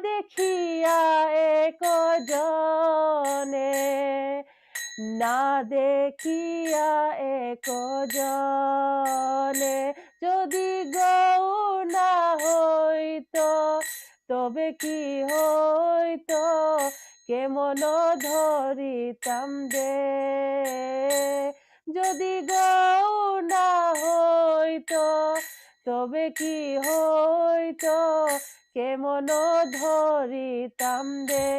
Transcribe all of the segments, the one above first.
দেখিয়া একজনে, না দেখিয়া একজনে, যদি গৌর না হইতো তবে কি হইতো, কেমন ধরিতাম দে, যদি গৌর না হইতো তবে কি হইতো, কেমন ধরিতাম দে।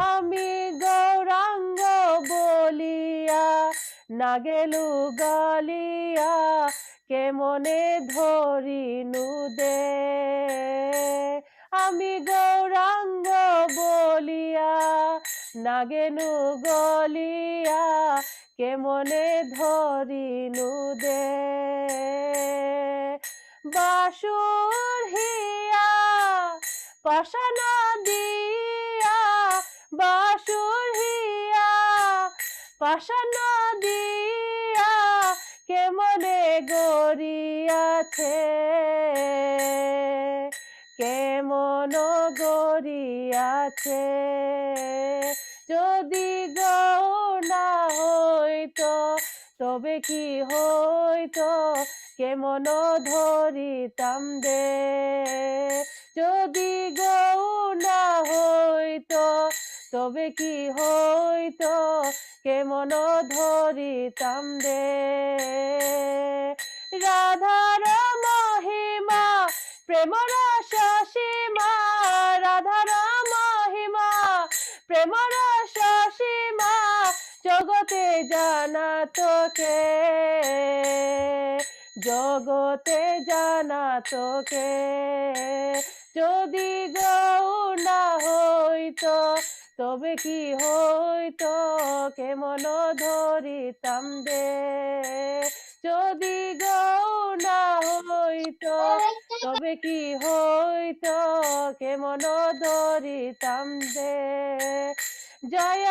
আমি গৌরাঙ্গ বলিয়া না গেলু গলিয়া, কেমনে ধরিনু দে। আমি গৌরাঙ্গ বলিয়া না গেলু গলিয়া, কেমনে ধরিনু দে। বাসুর হিয়া পাশান দিয়া, বাসুর হিয়া পাশান দিয়া, কেমনে গড়িয়াছে, কেমন গড়িয়াছে, যদি গৌর না হইতো তবে কি হইতো, কেমন ধরিতাম দে, যদি গৌর না হইতো তবে কি হইতো, কেমন ধরিতাম দে। রাধার মহিমা প্রেম রস সীমা, রাধার মহিমা প্রেম রস সীমা, জগতে জানা তোকে, জগতে জানা তোকে, যদি গৌর না হইতো তবে কি হইতো, কেমন ধরিতাম দে, যদি গৌর না হইতো তবে কি হইতো, কেমন ধরিতাম দে। জয়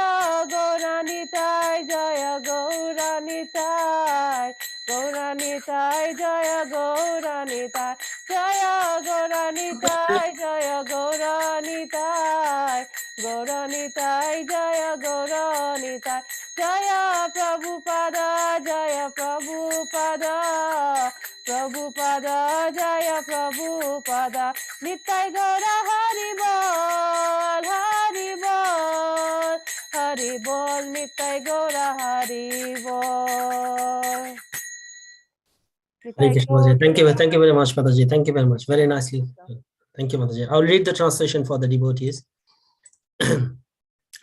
গৌরানিতাই, জয় গৌরানিতাই, গৌরানিতাই জয় গৌরানিতাই, জয় গৌরানিতাই, জয় গৌরানিতাই, গৌরানিতাই জয় গৌরানিতাই, জয় প্রভুপাদা, জয় প্রভুপাদা, প্রভুপাদা জয় প্রভুপাদা, নিতাই গৌর হরি বল, হরি বল, হরি বল, নিতাই গৌর হরি বল। Thank you very much, Mataji. Thank you very much. Very nicely. Thank you, Mataji. I'll read the translation for the devotees.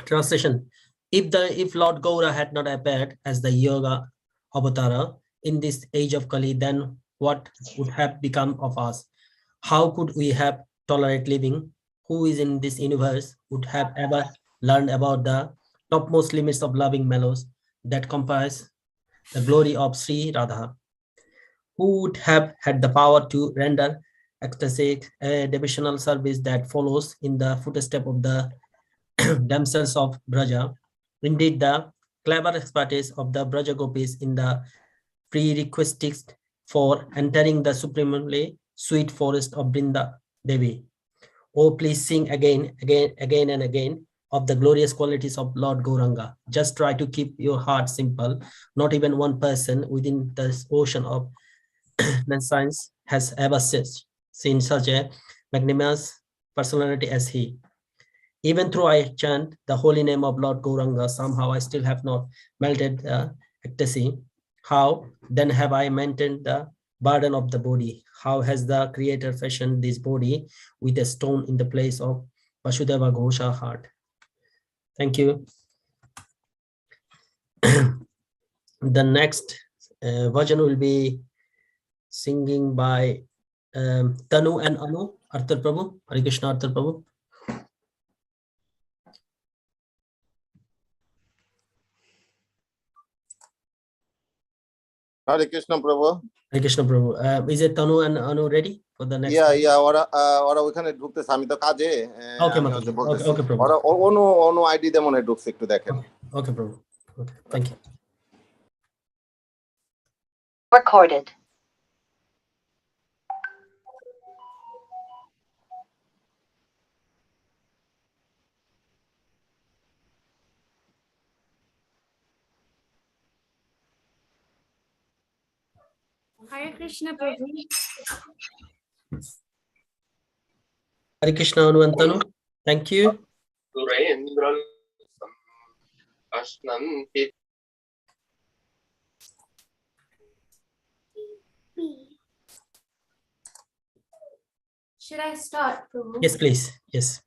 Translation: If Lord Gaura had not appeared as the yoga avatara in this age of Kali, then what would have become of us? How could we have tolerate living? Who is in this universe would have ever learned about the topmost limits of loving mellows that comprise the glory of Sri Radha? Who would have had the power to render ecstatic devotional service that follows in the footstep of the damsels of Braja? Indeed, the clever expertise of the Braja Gopis in the prerequisites for entering the supremely sweet forest of Brinda Devi. Oh, please sing again and again of the glorious qualities of Lord Gauranga. Just try to keep your heart simple. Not even one person within this ocean of science has ever seen such a magnanimous personality as he. Even though I chant the holy name of Lord Gauranga, somehow I still have not melted the ecstasy. How then have I maintained the burden of the body? How has the Creator fashioned this body with a stone in the place of Vasudeva Ghosha heart? Thank you. The next version will be singing by Tanu and Anu. Arthur Prabhu, Hare Krishna, Arthur Prabhu. Hare Krishna Prabhu. Hare Krishna Prabhu. Is it Tanu and Anu ready for the next? Yeah. ওরা ওখানে ঢুকতেছে, আমি তো কাজে। Okay, Prabhu. ওরা অনু ID তে মনে হয় ঢুকছে, একটু দেখেন। Okay, Prabhu. Okay, thank you. Recorded. Hare Krishna, Prabhu. Hare Krishna, Anuvantanu. Thank you. Should I start, Prabhu? Yes, please. Yes.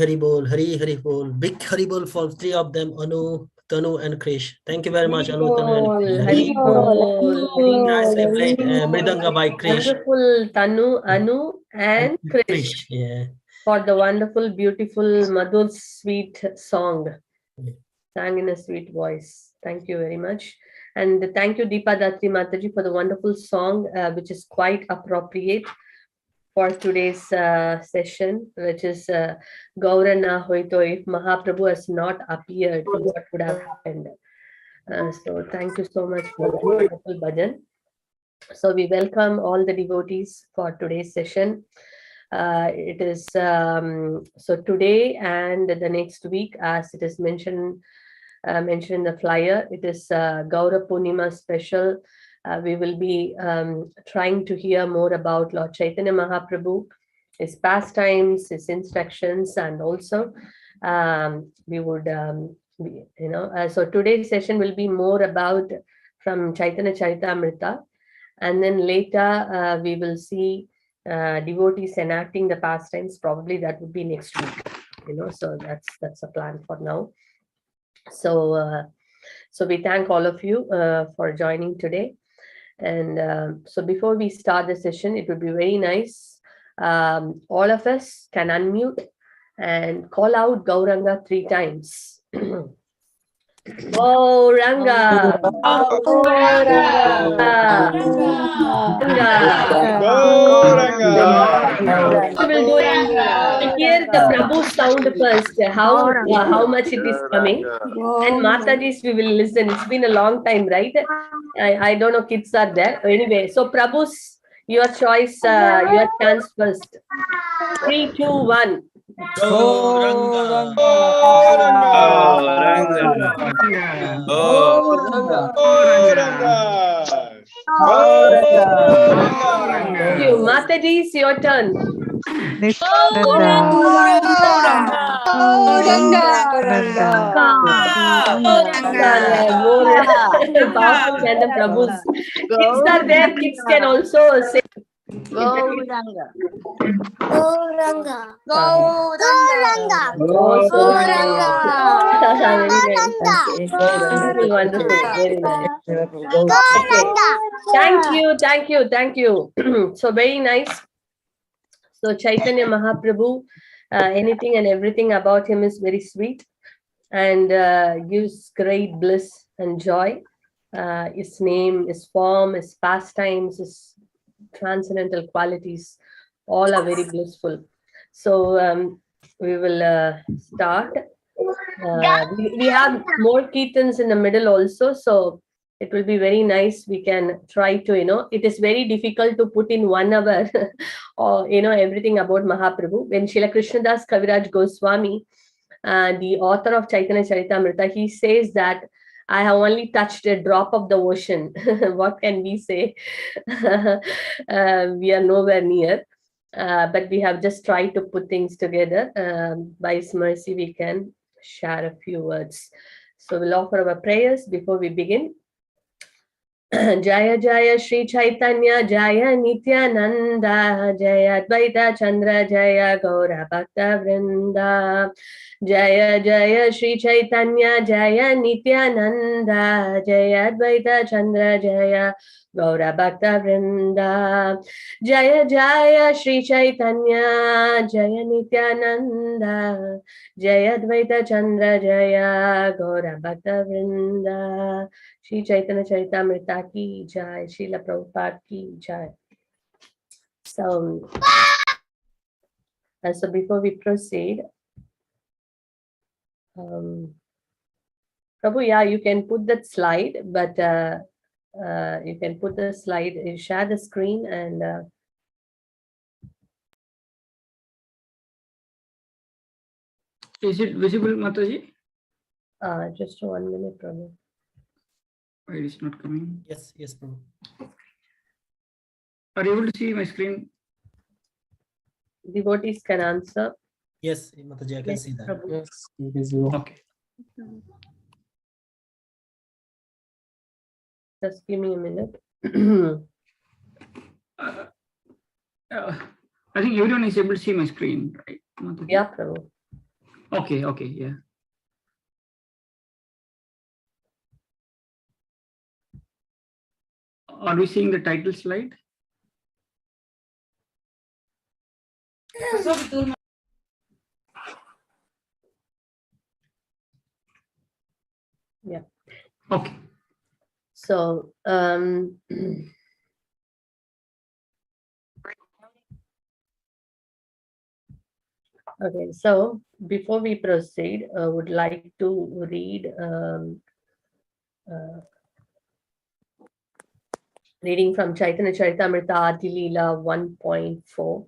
Hari Bol, Hari Bol. Big Hari Bol for three of them, Anu, Tanu, and Krish. Thank you very much, Anu, Tanu, and Krish. Hari Bol, Hari Nicely Bol. played Mridanga by Krish. Wonderful Tanu, Anu, and Krish Yeah. for the wonderful, beautiful, Madhur, sweet song. Yeah. Sang in a sweet voice. Thank you very much. And thank you, Deepa Datri Mataji, for the wonderful song, which is quite appropriate for today's session, which is Gaura Na Hoito. If Mahaprabhu has not appeared, what would have happened? So thank you so much for that wonderful bhajan. So we welcome all the devotees for today's session. It is so today and the next week, as it is mentioned in the flyer, it is Gaura Purnima special. We will be trying to hear more about Lord Chaitanya Mahaprabhu, his pastimes, his instructions, and also we would, so today's session will be more about from Chaitanya Charitamrita, and then later we will see devotees enacting the pastimes. Probably that would be next week, so that's a plan for now. So so we thank all of you for joining today. And so before we start the session, it would be very nice, all of us can unmute and call out Gauranga 3 times. Oh Ranga. We will do it. We'll hear the Prabhu sound first. How much it is coming. And Mataji's we will listen. It's been a long time, right? I don't know, kids are there. Anyway, so Prabhu's your choice, your chance first. 3, 2, 1. Gauranga. Thank you. Mataji, it's your turn. More powerful than the Prabhu's. Kids are there. Kids can also say. Gauranga. Oh, so very nice. Wonderful, wonderful. Very nice. Okay. Thank you. So very nice. So Chaitanya Mahaprabhu, anything and everything about him is very sweet and gives great bliss and joy. His name, his form, his pastimes, his transcendental qualities, all are very blissful. So we will start. We have more kirtans in the middle also, so it will be very nice. We can try to, it is very difficult to put in 1 hour or, everything about Mahaprabhu. When Srila Krishnadas Kaviraj Goswami, the author of Chaitanya Charitamrita, he says that I have only touched a drop of the ocean. What can we say? We are nowhere near. But we have just tried to put things together. By His mercy, we can share a few words. So we'll offer our prayers before we begin. Jaya Jaya Sri Chaitanya Jaya Nityananda Jaya Advaita Chandra Jaya Gaura Bhakta Vrinda Jaya Jaya Sri Chaitanya Jaya Nityananda Jaya Advaita Chandra Jaya Gaura Bhakta Vrinda Jaya Jaya Sri Chaitanya Jaya Nityananda Jaya Advaita Chandra Jaya Gaura Bhakta Vrinda Sri Chaitanya Charitamrita ki jai, Srila Prabhupada ki jai. So before we proceed, Prabhu, yeah, you can put that slide, but you can put the slide, you share the screen and is it visible, Mataji? just 1 minute, Prabhu. Why it is not coming? Yes, Prabhu. Are you able to see my screen? Devotees can answer. Yes, Mataji, I can see that. Prabhu. Yes, visible. Okay. Just give me a minute. I think everyone is able to see my screen, right, Mataji? Yeah, Prabhu. Okay, yeah. Are we seeing the title slide? Yeah. Okay. So, okay, so before we proceed, I would like to read reading from Chaitanya Charitamrita Adi Leela 1.4.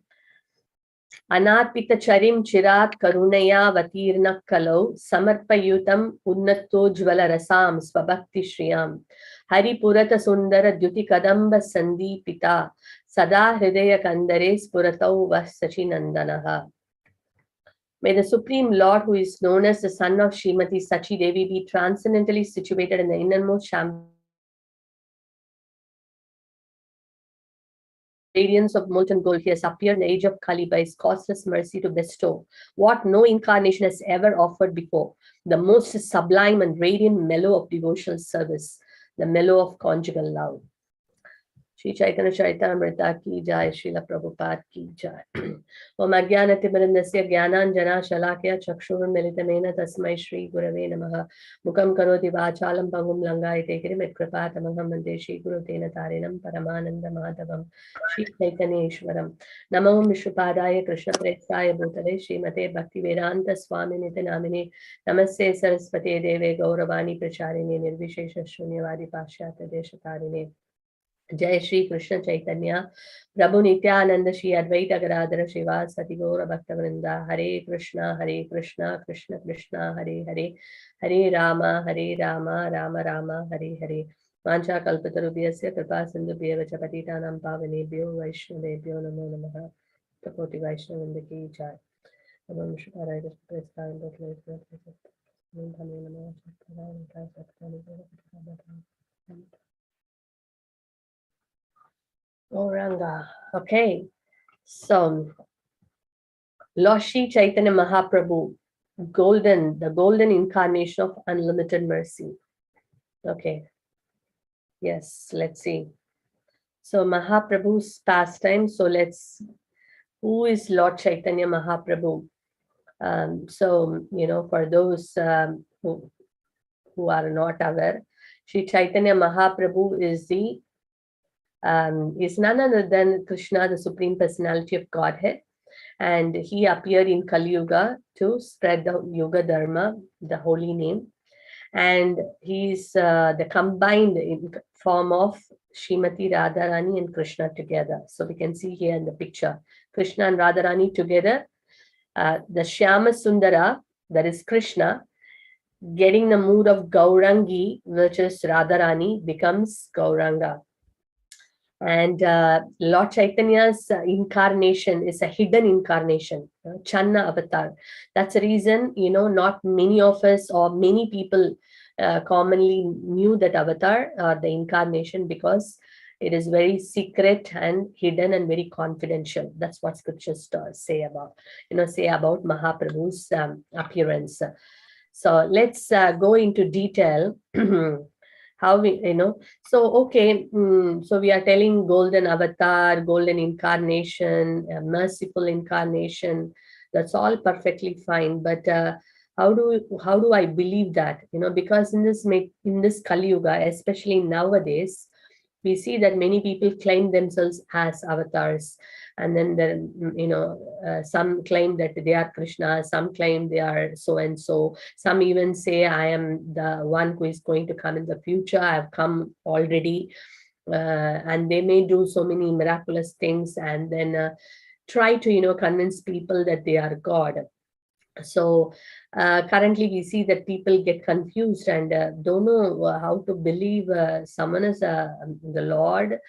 Anarpita charim chirat karunaya vatirna kalau samarpayutam unnato jvala rasam svabhakti shriyam hari purata sundara dyuti kadamba sandipita sada hridaya kandare spuratau vasachi nandanaha. May the Supreme Lord, who is known as the son of Srimati Sachi Devi, be transcendently situated in the innermost chamber radiance of molten gold. He has appeared in the age of Kali by his causeless mercy to bestow what no incarnation has ever offered before, the most sublime and radiant mellow of devotional service, the mellow of conjugal love. Sri Chaitanya Charitamrita ki jai, Srila Prabhupada ki jai. Om Ajnanatimmirandasya Jnananjana Shalakya Chakshurmilitamena Tasmai Shri Gurave Namaha. Mukam Karoti Vachalam Pangum Langayate Kirim Kripatamaham Vande Shri Guru Tena Tarinam Paramananda Madhavam Shri Chaitanya Ishwaram. Namo Vishnupadaya Krishna Prestaya Bhutale Srimate Bhaktivedanta Swami Nitinamine Namaste Saraswate Deve Gauravani Pracharine Nirvishesha Shunyavadi Pashyata Deshatarine. Jai Shri Krishna Chaitanya Prabhu Nityananda Shri Advaita Gadadhara Shiva Sati Gaura Bhaktavrinda. Hare Krishna Krishna Krishna Hare Hare, Hare Rama Rama Rama Hare Hare. Vancha kalpatarubhyasya kripa sindhubhyev cha patitanam pavanebhyo vaishnavebhyo namo namaha. Tapoti Vaishnavinda ki jai. Namo Vishnupadaya Krishna Prestaya Bhutale Srimate. Gauranga. Okay. So, Lord Sri Chaitanya Mahaprabhu, the golden incarnation of unlimited mercy. Okay. Yes, let's see. So, Mahaprabhu's pastime. So, who is Lord Chaitanya Mahaprabhu? So, for those who are not aware, Sri Chaitanya Mahaprabhu is none other than Krishna, the Supreme Personality of Godhead. And he appeared in Kali Yuga to spread the Yoga Dharma, the holy name. And he's the combined form of Srimati Radharani and Krishna together. So we can see here in the picture, Krishna and Radharani together. The Shyama Sundara, that is Krishna, getting the mood of Gaurangi, which is Radharani, becomes Gauranga. And Lord Chaitanya's incarnation is a hidden incarnation, Channa avatar. That's the reason, not many of us or many people commonly knew that avatar or the incarnation, because it is very secret and hidden and very confidential. That's what scriptures say about Mahaprabhu's appearance. So let's go into detail. How so okay, so we are telling golden avatar, golden incarnation, merciful incarnation. That's all perfectly fine, but how do I believe that? Because in this Kali Yuga, especially nowadays, we see that many people claim themselves as avatars, and then there, some claim that they are Krishna, some claim they are so and so, some even say I am the one who is going to come in the future, I have come already, and they may do so many miraculous things and then try to convince people that they are God. So currently we see that people get confused and don't know how to believe someone is the Lord.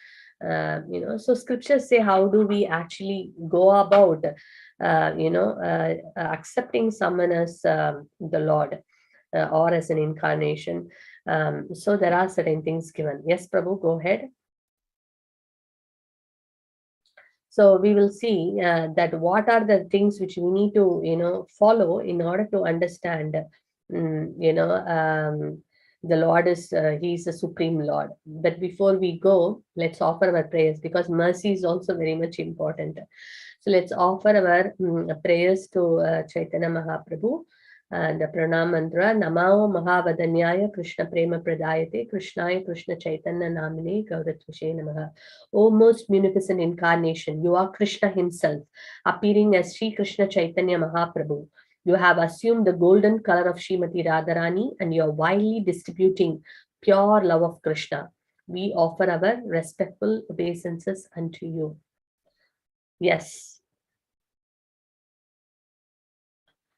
So scriptures say, how do we actually go about accepting someone as the Lord or as an incarnation? So there are certain things given. Yes, Prabhu, go ahead. So we will see that what are the things which we need to, follow in order to understand, the Lord is, he is the Supreme Lord. But before we go, let's offer our prayers, because mercy is also very much important. So let's offer our prayers to Chaitanya Mahaprabhu. And the pranam mantra, Namao Mahavadanyaya Krishna Prema Pradayate Krishnaya Krishna Chaitanya Namine Gauratvashe Namaha. O most munificent incarnation, you are Krishna himself, appearing as Sri Krishna Chaitanya Mahaprabhu. You have assumed the golden color of Srimati Radharani and you are widely distributing pure love of Krishna. We offer our respectful obeisances unto you. Yes.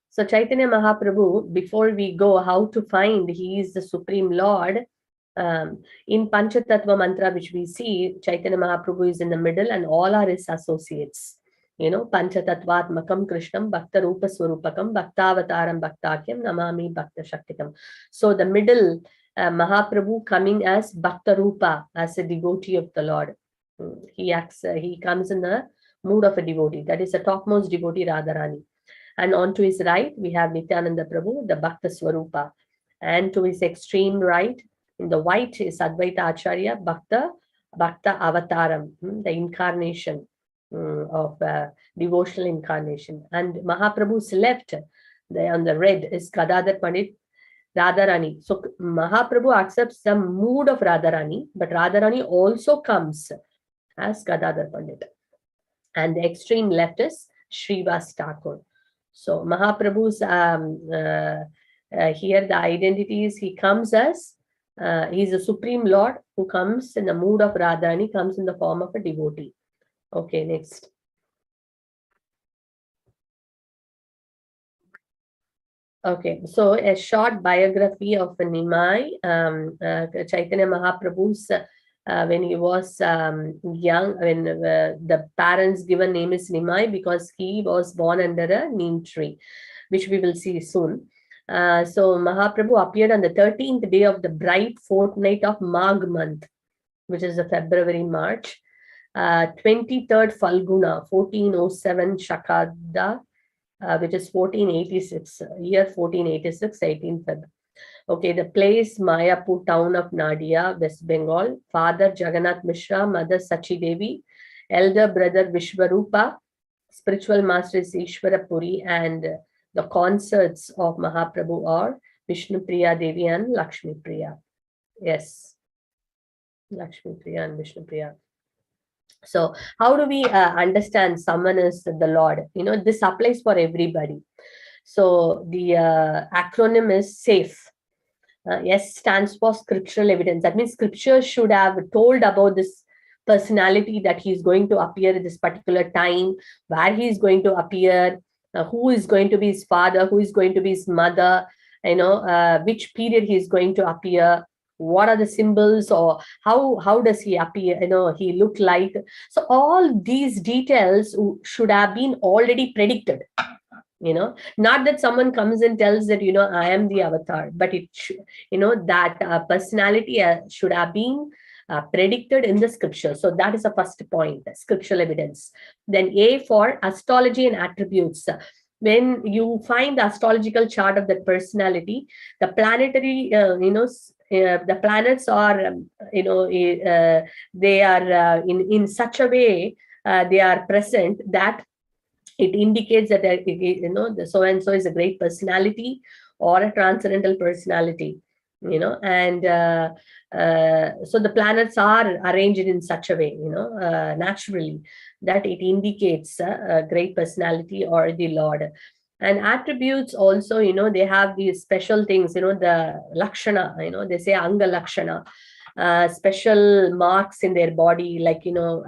So Chaitanya Mahaprabhu, before we go, how to find he is the Supreme Lord, in Panchatattva mantra, which we see, Chaitanya Mahaprabhu is in the middle and all are his associates. Panchatattvatmakam Krishnam Bhakta Rupa Swarupakam Bhaktavataram Bhaktakyam Namami Bhakta Shaktikam. So the middle, Mahaprabhu coming as Bhakta Rupa, as a devotee of the Lord. He comes in the mood of a devotee, that is the topmost devotee Radharani. And on to his right, we have Nityananda Prabhu, the Bhakta Swarupa. And to his extreme right, in the white, is Advaita Acharya, Bhakta Bhakta Avataram, the incarnation of devotional incarnation. And Mahaprabhu's left on the red is Gadadhar Pandit Radharani. So Mahaprabhu accepts the mood of Radharani, but Radharani also comes as Gadadhar Pandit. And the extreme left is Srivas Thakur. So Mahaprabhu's here the identities, he comes as he's a Supreme Lord who comes in the mood of Radharani, comes in the form of a devotee. Okay, next. Okay, so a short biography of Nimai, Chaitanya Mahaprabhu's when he was young, when the parents' given name is Nimai because he was born under a neem tree, which we will see soon. So Mahaprabhu appeared on the 13th day of the bright fortnight of Magh month, which is the February-March, 23rd Falguna, 1407 Shakada, which is 1486, year 1486, 18th Feb. Okay, the place Mayapur town of Nadia, West Bengal. Father Jagannath Mishra, Mother Sachi Devi, elder brother Vishwarupa, spiritual master is Ishwara Puri, and the consorts of Mahaprabhu are Vishnu Priya Devi and Lakshmi Priya. Yes, Lakshmi Priya and Vishnu Priya. So how do we understand someone is the Lord? You know, this applies for everybody. So the acronym is SAFE. S stands for scriptural evidence. That means scripture should have told about this personality that he is going to appear at this particular time, where he is going to appear, who is going to be his father, who is going to be his mother, you know, which period he is going to appear, what are the symbols, or how does he appear, you know, he look like. So all these details should have been already predicted. You know, not that someone comes and tells that, you know, I am the avatar, but it you know, that personality should have been predicted in the scripture. So that is the first point, scriptural evidence. Then A for astrology and attributes. When you find the astrological chart of that personality, the planetary you know, the planets are you know, they are in such a way they are present that it indicates that you know, the so and so is a great personality or a transcendental personality, you know. And so the planets are arranged in such a way, you know, naturally, that it indicates a great personality or the Lord. And attributes also, you know, they have these special things, you know, the lakshana, you know, they say anga lakshana, special marks in their body, like, you know,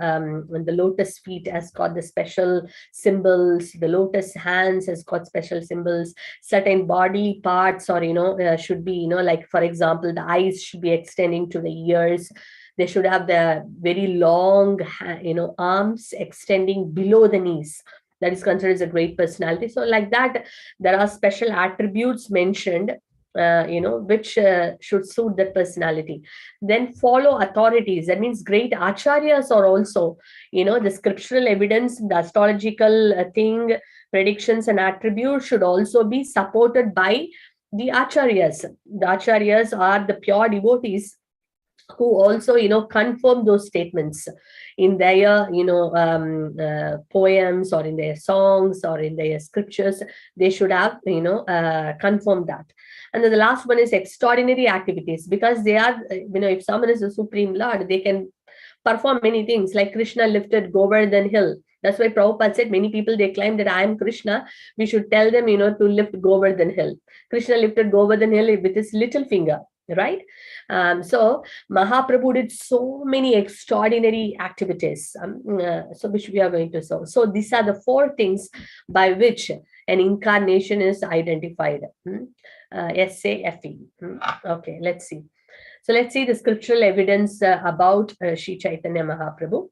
when the lotus feet has got the special symbols, the lotus hands has got special symbols, certain body parts, or, you know, should be, you know, like, for example, the eyes should be extending to the ears. They should have the very long, you know, arms extending below the knees. That is considered as a great personality. So like that, there are special attributes mentioned, you know, which should suit that personality. Then follow authorities. That means great acharyas are also, you know, the scriptural evidence, the astrological thing, predictions and attributes should also be supported by the acharyas. The acharyas are the pure devotees who also, you know, confirm those statements in their, you know, poems, or in their songs, or in their scriptures. They should have, you know, confirmed that. And then the last one is extraordinary activities, because they are, you know, if someone is a Supreme Lord, they can perform many things, like Krishna lifted Govardhan hill. That's why Prabhupada said, many people, they claim that I am Krishna, we should tell them, you know, to lift Govardhan hill. Krishna lifted Govardhan hill with his little finger, right? So Mahaprabhu did so many extraordinary activities, so which we are going to show. So these are the four things by which an incarnation is identified. S-A-F-E. Okay, let's see. So let's see the scriptural evidence about Sri Chaitanya Mahaprabhu.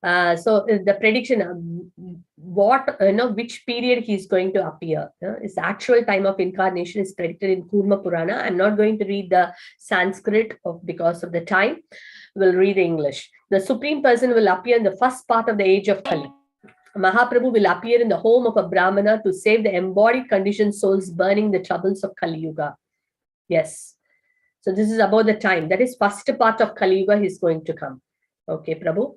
So the prediction, what, you know, which period he is going to appear. His actual time of incarnation is predicted in Kurma Purana. I'm not going to read the Sanskrit because of the time. We'll read the English. The Supreme Person will appear in the first part of the age of Kali. Mahaprabhu will appear in the home of a Brahmana to save the embodied conditioned souls burning the troubles of Kali Yuga. Yes. So this is about the time. That is first part of Kali Yuga, he's going to come. Okay, Prabhu.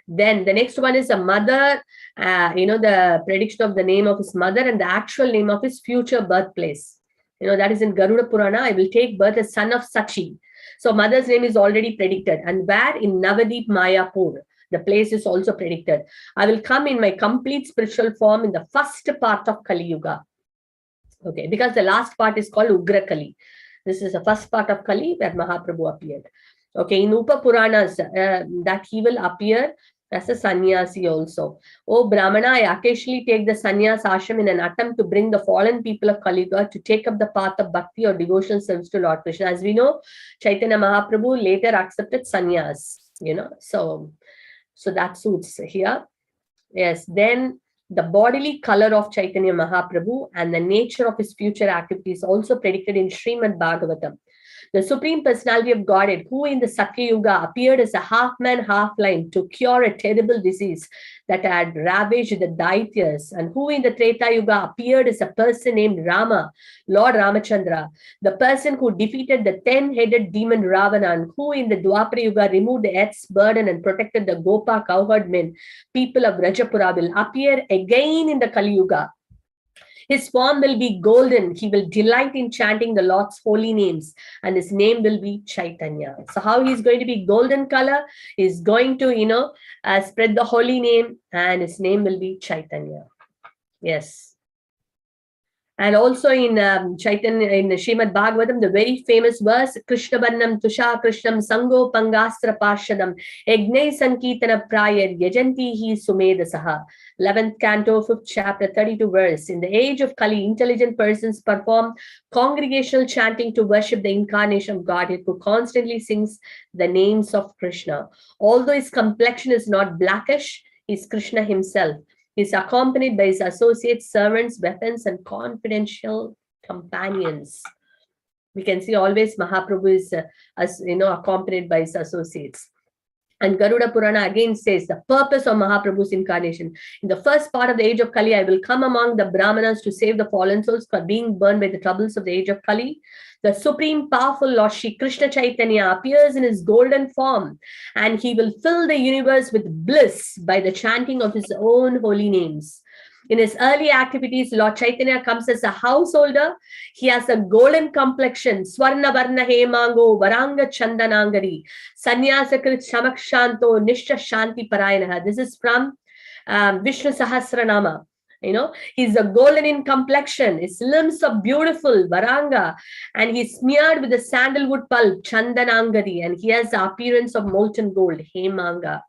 Then the next one is a mother, the prediction of the name of his mother and the actual name of his future birthplace. That is in Garuda Purana. I will take birth as son of Sachi. So mother's name is already predicted. And where? In Navadip Mayapur. The place is also predicted. I will come in my complete spiritual form in the first part of Kali Yuga. Okay, because the last part is called Ugra Kali. This is the first part of Kali where Mahaprabhu appeared. Okay, in Upa Puranas, that he will appear as a sannyasi also. Oh Brahmana, I occasionally take the sannyas ashram in an attempt to bring the fallen people of Kali Yuga to take up the path of bhakti or devotional service to Lord Krishna. As we know, Chaitanya Mahaprabhu later accepted sannyas, so that suits here. Yes, then the bodily color of Chaitanya Mahaprabhu and the nature of his future activities also predicted in Srimad Bhagavatam. The Supreme Personality of Godhead, who in the Satya Yuga appeared as a half-man, half-lion to cure a terrible disease that had ravaged the Daityas, and who in the Treta Yuga appeared as a person named Rama, Lord Ramachandra, the person who defeated the 10-headed demon Ravana, and who in the Dwapara Yuga removed the earth's burden and protected the Gopa cowherd men, people of Rajapura, will appear again in the Kali Yuga. His form will be golden. He will delight in chanting the Lord's holy names, and his name will be Chaitanya. So how he's going to be golden color? He's going to, spread the holy name, and his name will be Chaitanya. Yes. And also in Chaitanya, in Srimad Bhagavatam, the very famous verse, Krishna Varnam Tusha Krishnam Sango Pangastra Pashadam Egnai Sankitana Prayad Yajanti Sumedasaha. 11th canto, 5th chapter, 32 verse. In the age of Kali, intelligent persons perform congregational chanting to worship the incarnation of Godhead, who constantly sings the names of Krishna. Although his complexion is not blackish, he is Krishna himself. He is accompanied by his associates, servants, weapons, and confidential companions. We can see always Mahaprabhu is, accompanied by his associates. And Garuda Purana again says the purpose of Mahaprabhu's incarnation. In the first part of the age of Kali, I will come among the Brahmanas to save the fallen souls for being burned by the troubles of the age of Kali. The supreme powerful Lord Shri Krishna Chaitanya appears in his golden form, and he will fill the universe with bliss by the chanting of his own holy names. In his early activities, Lord Chaitanya comes as a householder. He has a golden complexion, Swarna Varna Hemango, Varanga Chandanangari, Sanyasakrit Shamakshanto, Nishta Shanti Parayanaha. This is from Vishnu Sahasranama. He's a golden in complexion. His limbs are beautiful, Varanga, and he's smeared with the sandalwood pulp, Chandanangari, and he has the appearance of molten gold, Hemanga.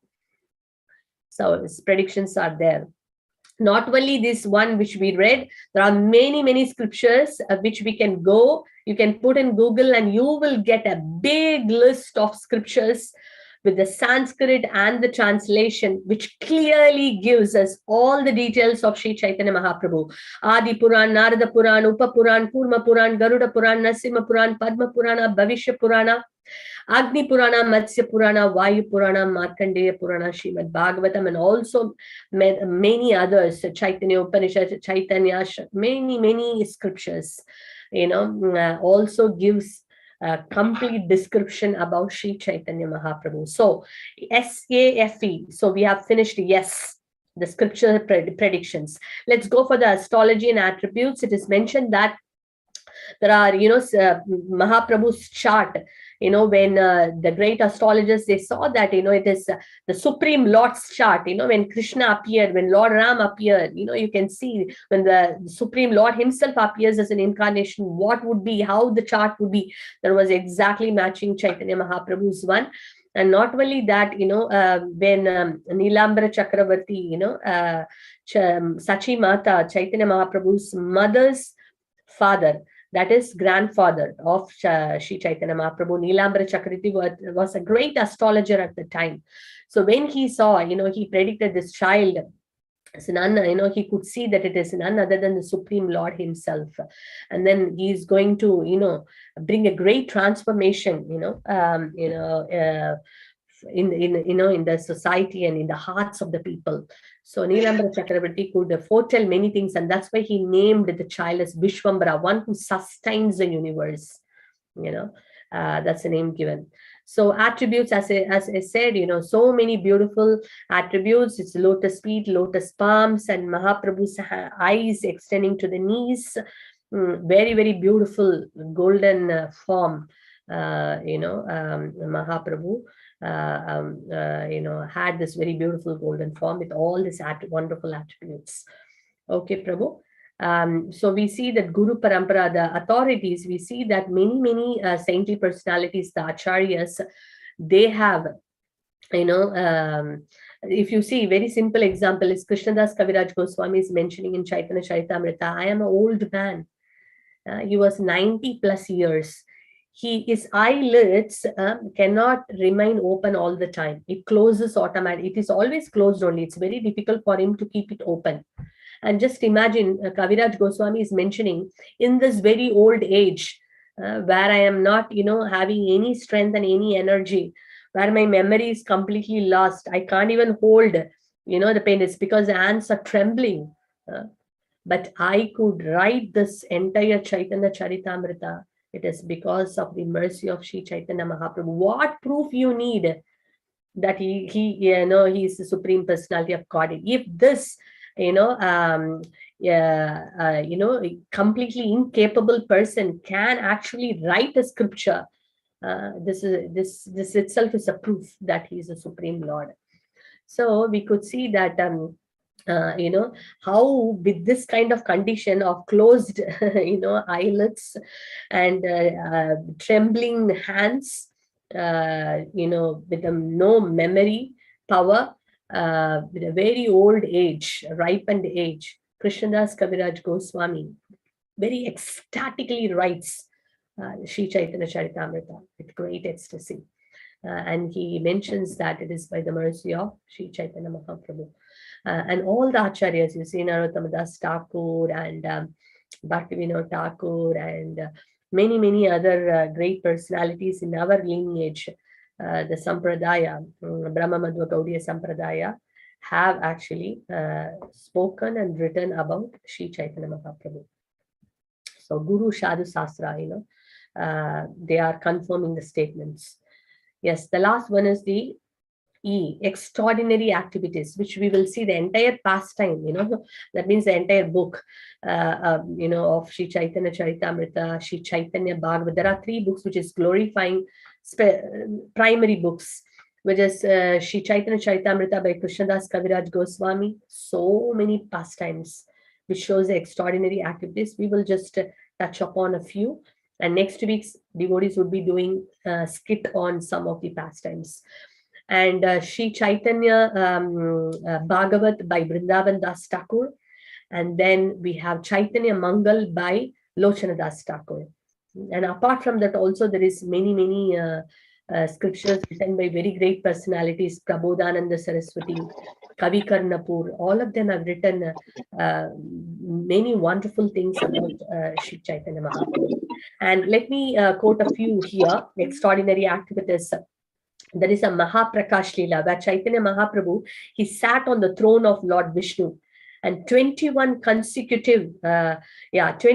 So his predictions are there. Not only this one which we read, there are many, many scriptures which we can go. You can put in Google and you will get a big list of scriptures with the Sanskrit and the translation, which clearly gives us all the details of Sri Chaitanya Mahaprabhu. Adi Puran, Narada Puran, Upa Puran, Kurma Puran, Garuda Puran, Nasimha Puran, Padma Purana, Bhavishya Purana, Agni Purana, Matsya Purana, Vayu Purana, Markandeya Purana, Srimad Bhagavatam, and also many others, Chaitanya Upanishad, Chaitanya, many scriptures, also gives a complete description about Sri Chaitanya Mahaprabhu. So, SAFE. So we have finished, the scripture predictions. Let's go for the astrology and attributes. It is mentioned that there are, Mahaprabhu's chart. When the great astrologers, they saw that, it is the Supreme Lord's chart, when Krishna appeared, when Lord Ram appeared, you can see when the Supreme Lord himself appears as an incarnation, what would be, how the chart would be. That was exactly matching Chaitanya Mahaprabhu's one. And not only that, when Nilambara Chakravarti, Sachi Mata, Chaitanya Mahaprabhu's mother's father, that is grandfather of Sri Chaitanya Mahaprabhu, Nilambara Chakravarti was a great astrologer at the time. So when he saw, he predicted this child as none, he could see that it is none other than the Supreme Lord himself. And then he's going to, bring a great transformation, in the society and in the hearts of the people. So Nilambara Chakravarti could foretell many things, and that's why he named the child as Vishwambara, one who sustains the universe. That's the name given. So attributes, as I said, so many beautiful attributes. It's lotus feet, lotus palms, and Mahaprabhu's eyes extending to the knees. Very, very beautiful golden form. Mahaprabhu, had this very beautiful golden form with all these wonderful attributes. Okay, Prabhu. So we see that Guru Parampara, the authorities, we see that many saintly personalities, the acharyas, they have, if you see, very simple example is Krishnadas Kaviraj Goswami is mentioning in Chaitanya Charitamrita, I am an old man. He was 90 plus years. His eyelids cannot remain open all the time. It closes automatically. It is always closed only. It's very difficult for him to keep it open. And just imagine, Kaviraj Goswami is mentioning, in this very old age, where I am not, having any strength and any energy, where my memory is completely lost. I can't even hold, the pen. It's because the hands are trembling. But I could write this entire Chaitanya Charitamrita. It is because of the mercy of Sri Chaitanya Mahaprabhu. What proof you need that he is the Supreme Personality of Godhead? If this, completely incapable person can actually write a scripture, this itself is a proof that he is a Supreme Lord. So we could see that. How with this kind of condition of closed, eyelids and trembling hands, with no memory power, with a very old age, ripened age, Krishnadas Kaviraj Goswami very ecstatically writes Sri Chaitanya Charitamrita with great ecstasy. And he mentions that it is by the mercy of Sri Chaitanya Mahaprabhu. And all the acharyas, you see, Narottama Das Thakur and Bhaktivinoda Thakur and many other great personalities in our lineage, the Sampradaya, Brahma Madhva Gaudiya Sampradaya, have actually spoken and written about Sri Chaitanya Mahaprabhu. So Guru Sadhu Sastra, they are confirming the statements. Yes, the last one is the E, extraordinary activities, which we will see the entire pastime, that means the entire book, of Sri Chaitanya Charitamrita, Sri Chaitanya Bhagavat. There are 3 books which is glorifying primary books, which is Sri Chaitanya Charitamrita by Krishnadas Kaviraj Goswami. So many pastimes, which shows the extraordinary activities. We will just touch upon a few. And next week's devotees would be doing a skit on some of the pastimes. And Sri Chaitanya Bhagavat by Vrindavan Das Thakur. And then we have Chaitanya Mangal by Lochana Das Thakur. And apart from that also, there is many scriptures written by very great personalities, Prabodhananda Saraswati, Kavi Karnapur. All of them have written many wonderful things about Sri Chaitanya Mahaprabhu. And let me quote a few here, extraordinary activities. There is a Mahaprakash Leela where Chaitanya Mahaprabhu, he sat on the throne of Lord Vishnu, and 21 consecutive hours,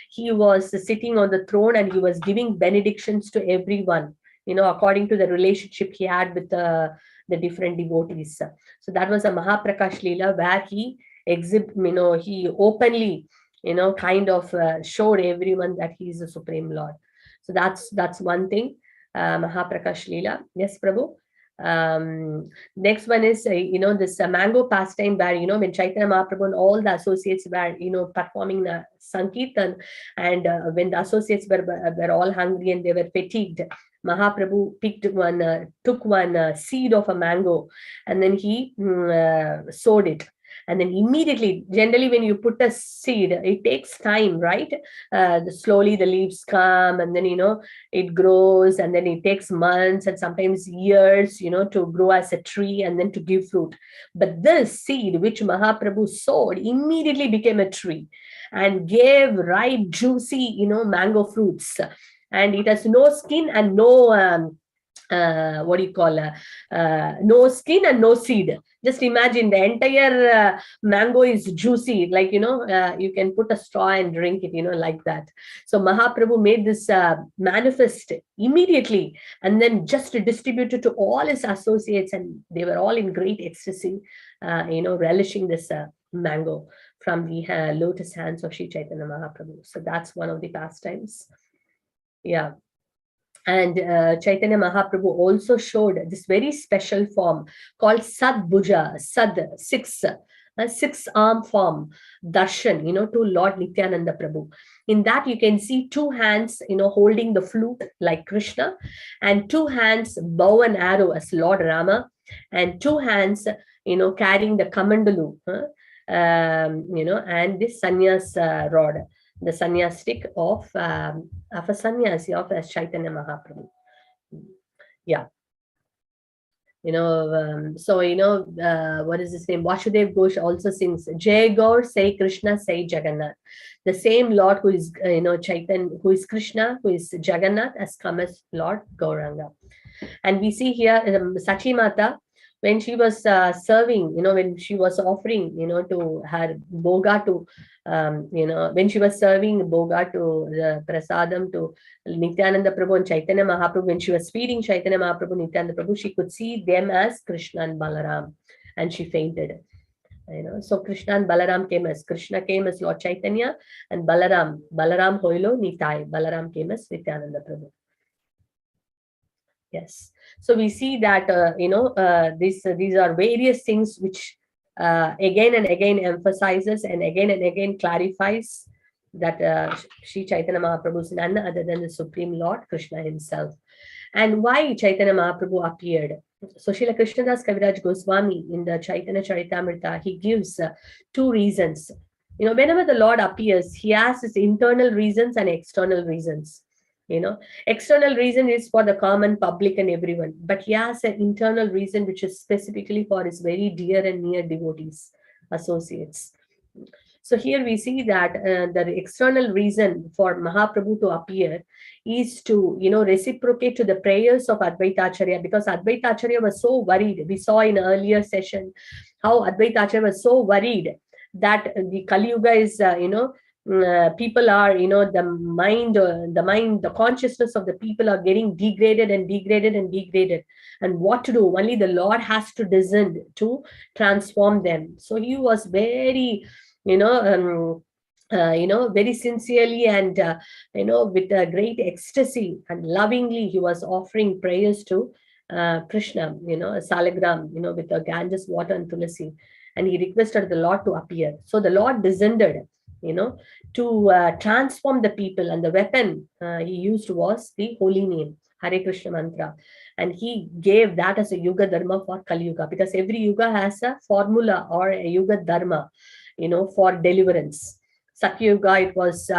he was sitting on the throne and he was giving benedictions to everyone, according to the relationship he had with the different devotees. So that was a Mahaprakash Leela where he he openly, kind of showed everyone that he is the Supreme Lord. So that's one thing, Mahaprakash Leela. Yes, Prabhu. Next one is, this mango pastime where, when Chaitanya Mahaprabhu and all the associates were, performing the Sankirtan, and when the associates were all hungry and they were fatigued, Mahaprabhu took one seed of a mango, and then he sowed it. And then immediately, generally when you put a seed, it takes time, right? Slowly the leaves come, and then, it grows, and then it takes months and sometimes years, to grow as a tree and then to give fruit. But this seed which Mahaprabhu sowed immediately became a tree and gave ripe, juicy, mango fruits. And it has no skin and no what do you call, no skin and no seed. Just imagine the entire mango is juicy, like, you can put a straw and drink it, like that. So Mahaprabhu made this manifest immediately, and then just distributed to all his associates, and they were all in great ecstasy, relishing this mango from the lotus hands of Sri Chaitanya Mahaprabhu. So that's one of the pastimes. Yeah. And Chaitanya Mahaprabhu also showed this very special form called Sadbhuja, six-arm form, darshan, to Lord Nityananda Prabhu. In that you can see two hands, holding the flute like Krishna, and two hands bow and arrow as Lord Rama, and two hands, carrying the kamandalu, and this sannyas rod, the sannyastic of a sannyasi of Chaitanya Mahaprabhu. Yeah. What is his name? Vasudev Ghosh also sings Jai Gaur, say Krishna, say Jagannath. The same Lord who is, Chaitanya, who is Krishna, who is Jagannath, has come as Lord Gauranga. And we see here Sachi Mata, when she was serving, when she was offering, to her boga to, when she was serving boga to the prasadam to Nityananda Prabhu and Chaitanya Mahaprabhu, when she was feeding Chaitanya Mahaprabhu, Nityananda Prabhu, she could see them as Krishna and Balaram, and she fainted. So Krishna and Balaram came as, Krishna came as Lord Chaitanya, and Balaram Hoilo Nitai, Balaram came as Nityananda Prabhu. Yes. So we see that, these are various things which again and again emphasizes and again clarifies that Sri Chaitanya Mahaprabhu is none other than the Supreme Lord Krishna himself. And why Chaitanya Mahaprabhu appeared? So Srila Krishnadas Kaviraj Goswami in the Chaitanya Charitamrita, he gives two reasons. Whenever the Lord appears, he has his internal reasons and external reasons. External reason is for the common public and everyone, but he has an internal reason which is specifically for his very dear and near devotees, associates. So here we see that the external reason for Mahaprabhu to appear is to, reciprocate to the prayers of Advaitacharya, because Advaitacharya was so worried. We saw in earlier session how Advaitacharya was so worried that the Kali Yuga is, people are, the consciousness of the people are getting degraded, and what to do? Only the Lord has to descend to transform them. So he was very, very sincerely and, with a great ecstasy and lovingly, he was offering prayers to Krishna, Salagram, with the Ganges water and Tulasi. And he requested the Lord to appear. So the Lord descended, to transform the people, and the weapon he used was the holy name, Hare Krishna mantra. And he gave that as a Yuga Dharma for Kali Yuga, because every Yuga has a formula or a Yuga Dharma, for deliverance. Satya Yuga, it was,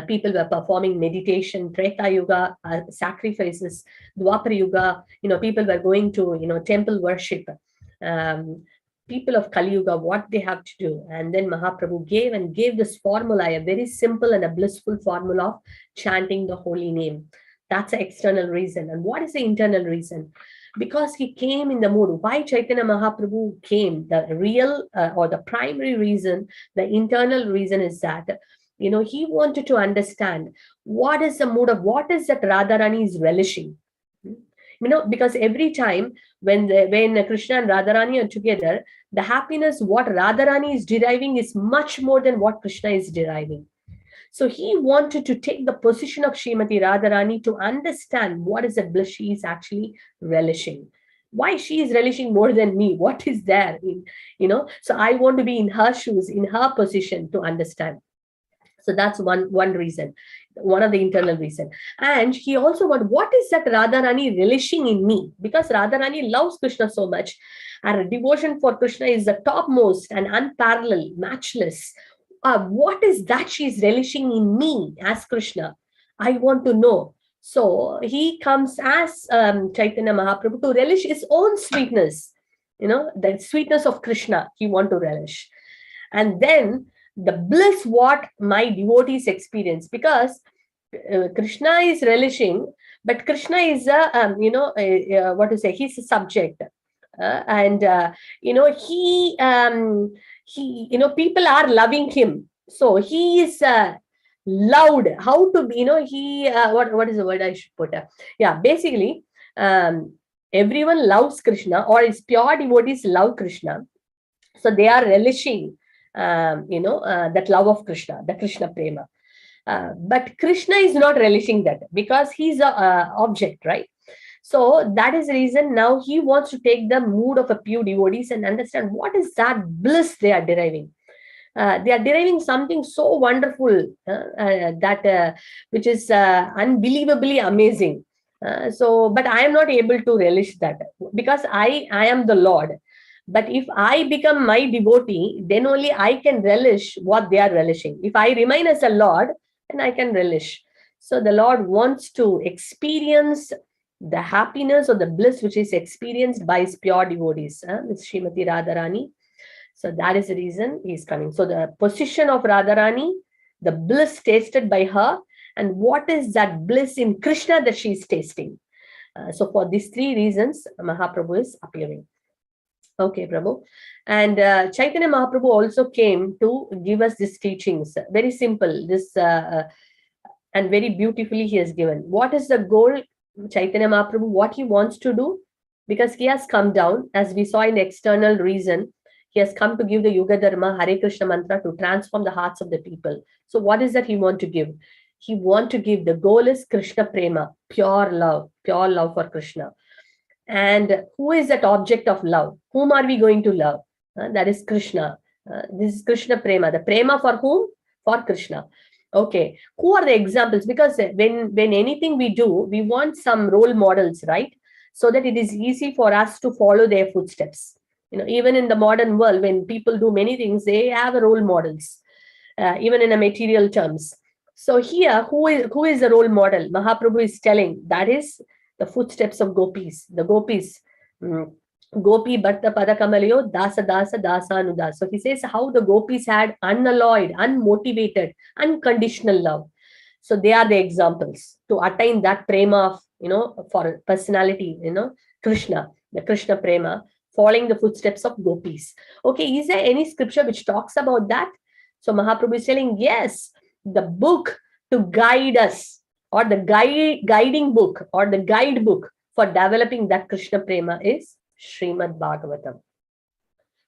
people were performing meditation. Treta Yuga, sacrifices. Dwapara Yuga, people were going to, temple worship. People of Kali Yuga, what they have to do. And then Mahaprabhu gave this formula, a very simple and a blissful formula of chanting the holy name. That's the external reason. And what is the internal reason? Because he came in the mood. Why Chaitanya Mahaprabhu came? The real or the primary reason, the internal reason is that, he wanted to understand what is the mood of, what is that Radharani is relishing. Because every time when Krishna and Radharani are together, the happiness what Radharani is deriving is much more than what Krishna is deriving. So he wanted to take the position of Srimati Radharani to understand what is the bliss she is actually relishing. Why she is relishing more than me? What is there? So I want to be in her shoes, in her position to understand. So that's one reason, one of the internal reason. And he also wanted, what is that Radharani relishing in me? Because Radharani loves Krishna so much. Her devotion for Krishna is the topmost and unparalleled, matchless. What is that she is relishing in me as Krishna? I want to know. So he comes as Chaitanya Mahaprabhu to relish his own sweetness, the sweetness of Krishna he want to relish. And then the bliss what my devotees experience, because Krishna is relishing, but Krishna is what to say? He's a subject, and people are loving him, so he is loved. How to be? He what is the word I should put? Yeah, basically, everyone loves Krishna, or his pure devotees love Krishna, so they are relishing, that love of Krishna, the Krishna prema. But Krishna is not relishing that because he's a object, right? So that is the reason now he wants to take the mood of a pure devotees and understand what is that bliss they are deriving. They are deriving something so wonderful, that which is unbelievably amazing. But I am not able to relish that because I am the Lord. But if I become my devotee, then only I can relish what they are relishing. If I remain as a Lord, then I can relish. So the Lord wants to experience the happiness or the bliss which is experienced by his pure devotees, Ms. Srimati Radharani. So that is the reason he is coming. So the position of Radharani, the bliss tasted by her, and what is that bliss in Krishna that she is tasting. So for these three reasons, Mahaprabhu is appearing. Okay, Prabhu. And Chaitanya Mahaprabhu also came to give us these teachings. Very simple, and very beautifully he has given. What is the goal, Chaitanya Mahaprabhu, what he wants to do? Because he has come down, as we saw in the external reason, he has come to give the Yuga Dharma, Hare Krishna mantra to transform the hearts of the people. So what is that he want to give? He want to give, the goal is Krishna prema, pure love for Krishna. And who is that object of love? Whom are we going to love? That is Krishna. This is Krishna prema. The prema for whom? For Krishna. Okay. Who are the examples? Because when anything we do, we want some role models, right? So that it is easy for us to follow their footsteps. Even in the modern world, when people do many things, they have role models, even in a material terms. So here, who is the role model? Mahaprabhu is telling that is the footsteps of gopis. The gopis, gopi bhatta padakamalayo dasa dasa dasanudasa. So he says how the gopis had unalloyed, unmotivated, unconditional love. So they are the examples to attain that prema of, for personality, Krishna, the Krishna prema, following the footsteps of gopis. Okay, is there any scripture which talks about that? So Mahaprabhu is telling, yes, the book to guide us, or the guiding book or the guidebook for developing that Krishna prema is Srimad Bhagavatam.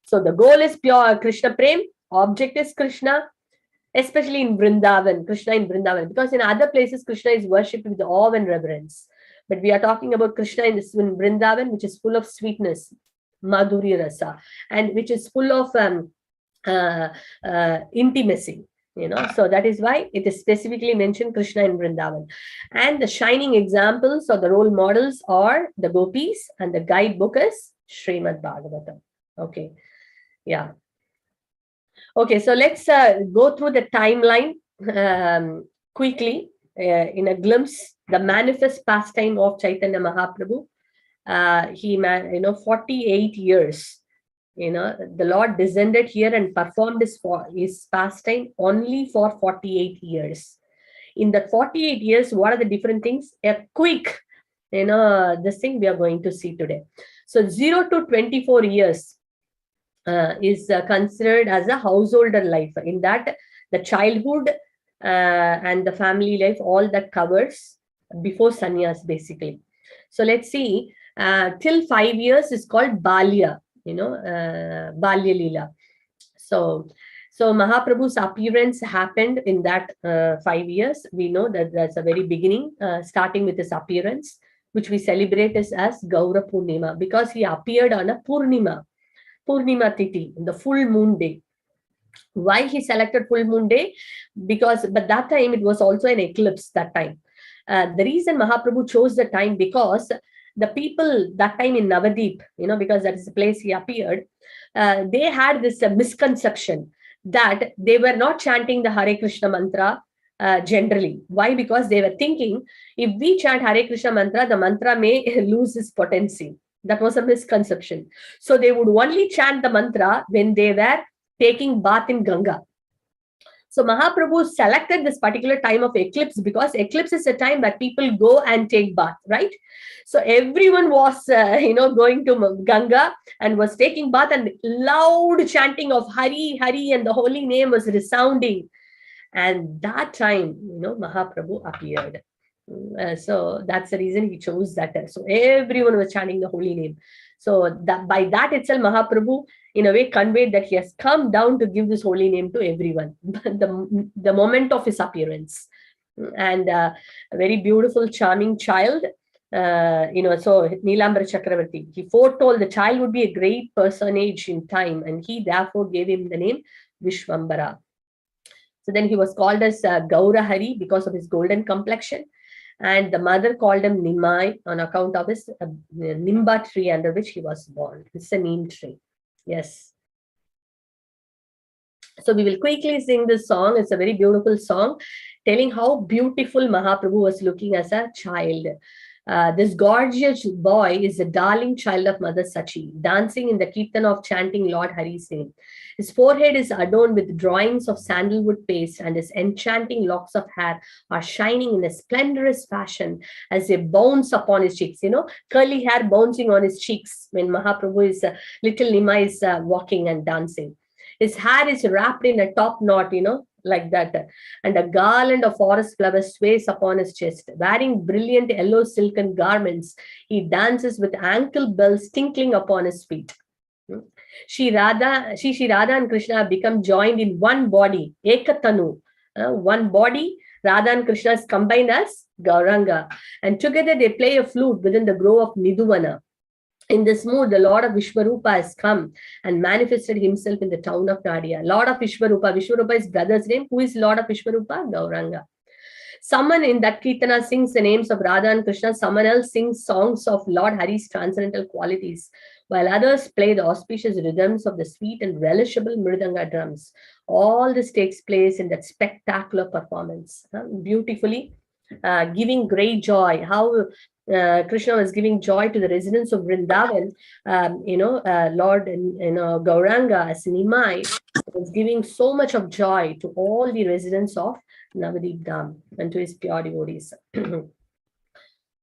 So the goal is pure Krishna prema, object is Krishna, especially in Vrindavan, Krishna in Vrindavan, because in other places Krishna is worshipped with awe and reverence. But we are talking about Krishna in Vrindavan, which is full of sweetness, Madhuri Rasa, and which is full of intimacy. So that is why it is specifically mentioned Krishna in Vrindavan. And the shining examples or the role models are the gopis, and the guidebook is Srimad Bhagavatam. Okay. Yeah. Okay, so let's go through the timeline quickly in a glimpse. The manifest pastime of Chaitanya Mahaprabhu. He 48 years. The Lord descended here and performed his pastime only for 48 years. In the 48 years, what are the different things? A quick, this thing we are going to see today. So 0 to 24 years is considered as a householder life. In that, the childhood and the family life, all that covers before sannyas, basically. So let's see, till 5 years is called Balya. Balya Leela. So Mahaprabhu's appearance happened in that 5 years. We know that that's a very beginning, starting with his appearance, which we celebrate as Gaura Purnima, because he appeared on a Purnima Titi, the full moon day. Why he selected full moon day? But that time it was also an eclipse that time. The reason Mahaprabhu chose the time, because the people that time in Navadip, because that is the place he appeared, they had this misconception that they were not chanting the Hare Krishna mantra generally. Why? Because they were thinking, if we chant Hare Krishna mantra, the mantra may lose its potency. That was a misconception. So they would only chant the mantra when they were taking bath in Ganga. So Mahaprabhu selected this particular time of eclipse because eclipse is a time that people go and take bath, right? So everyone was, going to Ganga and was taking bath, and loud chanting of Hari, Hari, and the holy name was resounding. And that time, Mahaprabhu appeared. So that's the reason he chose that. So everyone was chanting the holy name. So that by that itself, Mahaprabhu, in a way, conveyed that he has come down to give this holy name to everyone. the moment of his appearance. And a very beautiful, charming child. So Neelambara Chakravarti, he foretold the child would be a great personage in time, and he therefore gave him the name Vishwambara. So then he was called as Gaurahari because of his golden complexion. And the mother called him Nimai on account of his Nimba tree under which he was born. It's a neem tree. Yes. So we will quickly sing this song. It's a very beautiful song telling how beautiful Mahaprabhu was looking as a child. This gorgeous boy is a darling child of Mother Sachi, dancing in the kirtan of chanting Lord Hari's name. His forehead is adorned with drawings of sandalwood paste, and his enchanting locks of hair are shining in a splendorous fashion as they bounce upon his cheeks. Curly hair bouncing on his cheeks when Mahaprabhu is, little Nima is walking and dancing. His hair is wrapped in a top knot, like that. And a garland of forest flowers sways upon his chest. Wearing brilliant yellow silken garments, he dances with ankle bells tinkling upon his feet. Shri Radha and Krishna have become joined in one body, Ekatanu. One body, Radha and Krishna is combined as Gauranga. And together they play a flute within the grove of Niduvana. In this mood, the Lord of Vishwarupa has come and manifested himself in the town of Nadia. Lord of Vishwarupa. Vishwarupa is brother's name. Who is Lord of Vishwarupa? Gauranga. Someone in that Kirtana sings the names of Radha and Krishna. Someone else sings songs of Lord Hari's transcendental qualities, while others play the auspicious rhythms of the sweet and relishable Mridanga drums. All this takes place in that spectacular performance. Beautifully, giving great joy. How Krishna was giving joy to the residents of Vrindavan. Lord, Gauranga as Nimai was giving so much of joy to all the residents of Navadip Dham and to his pure devotees.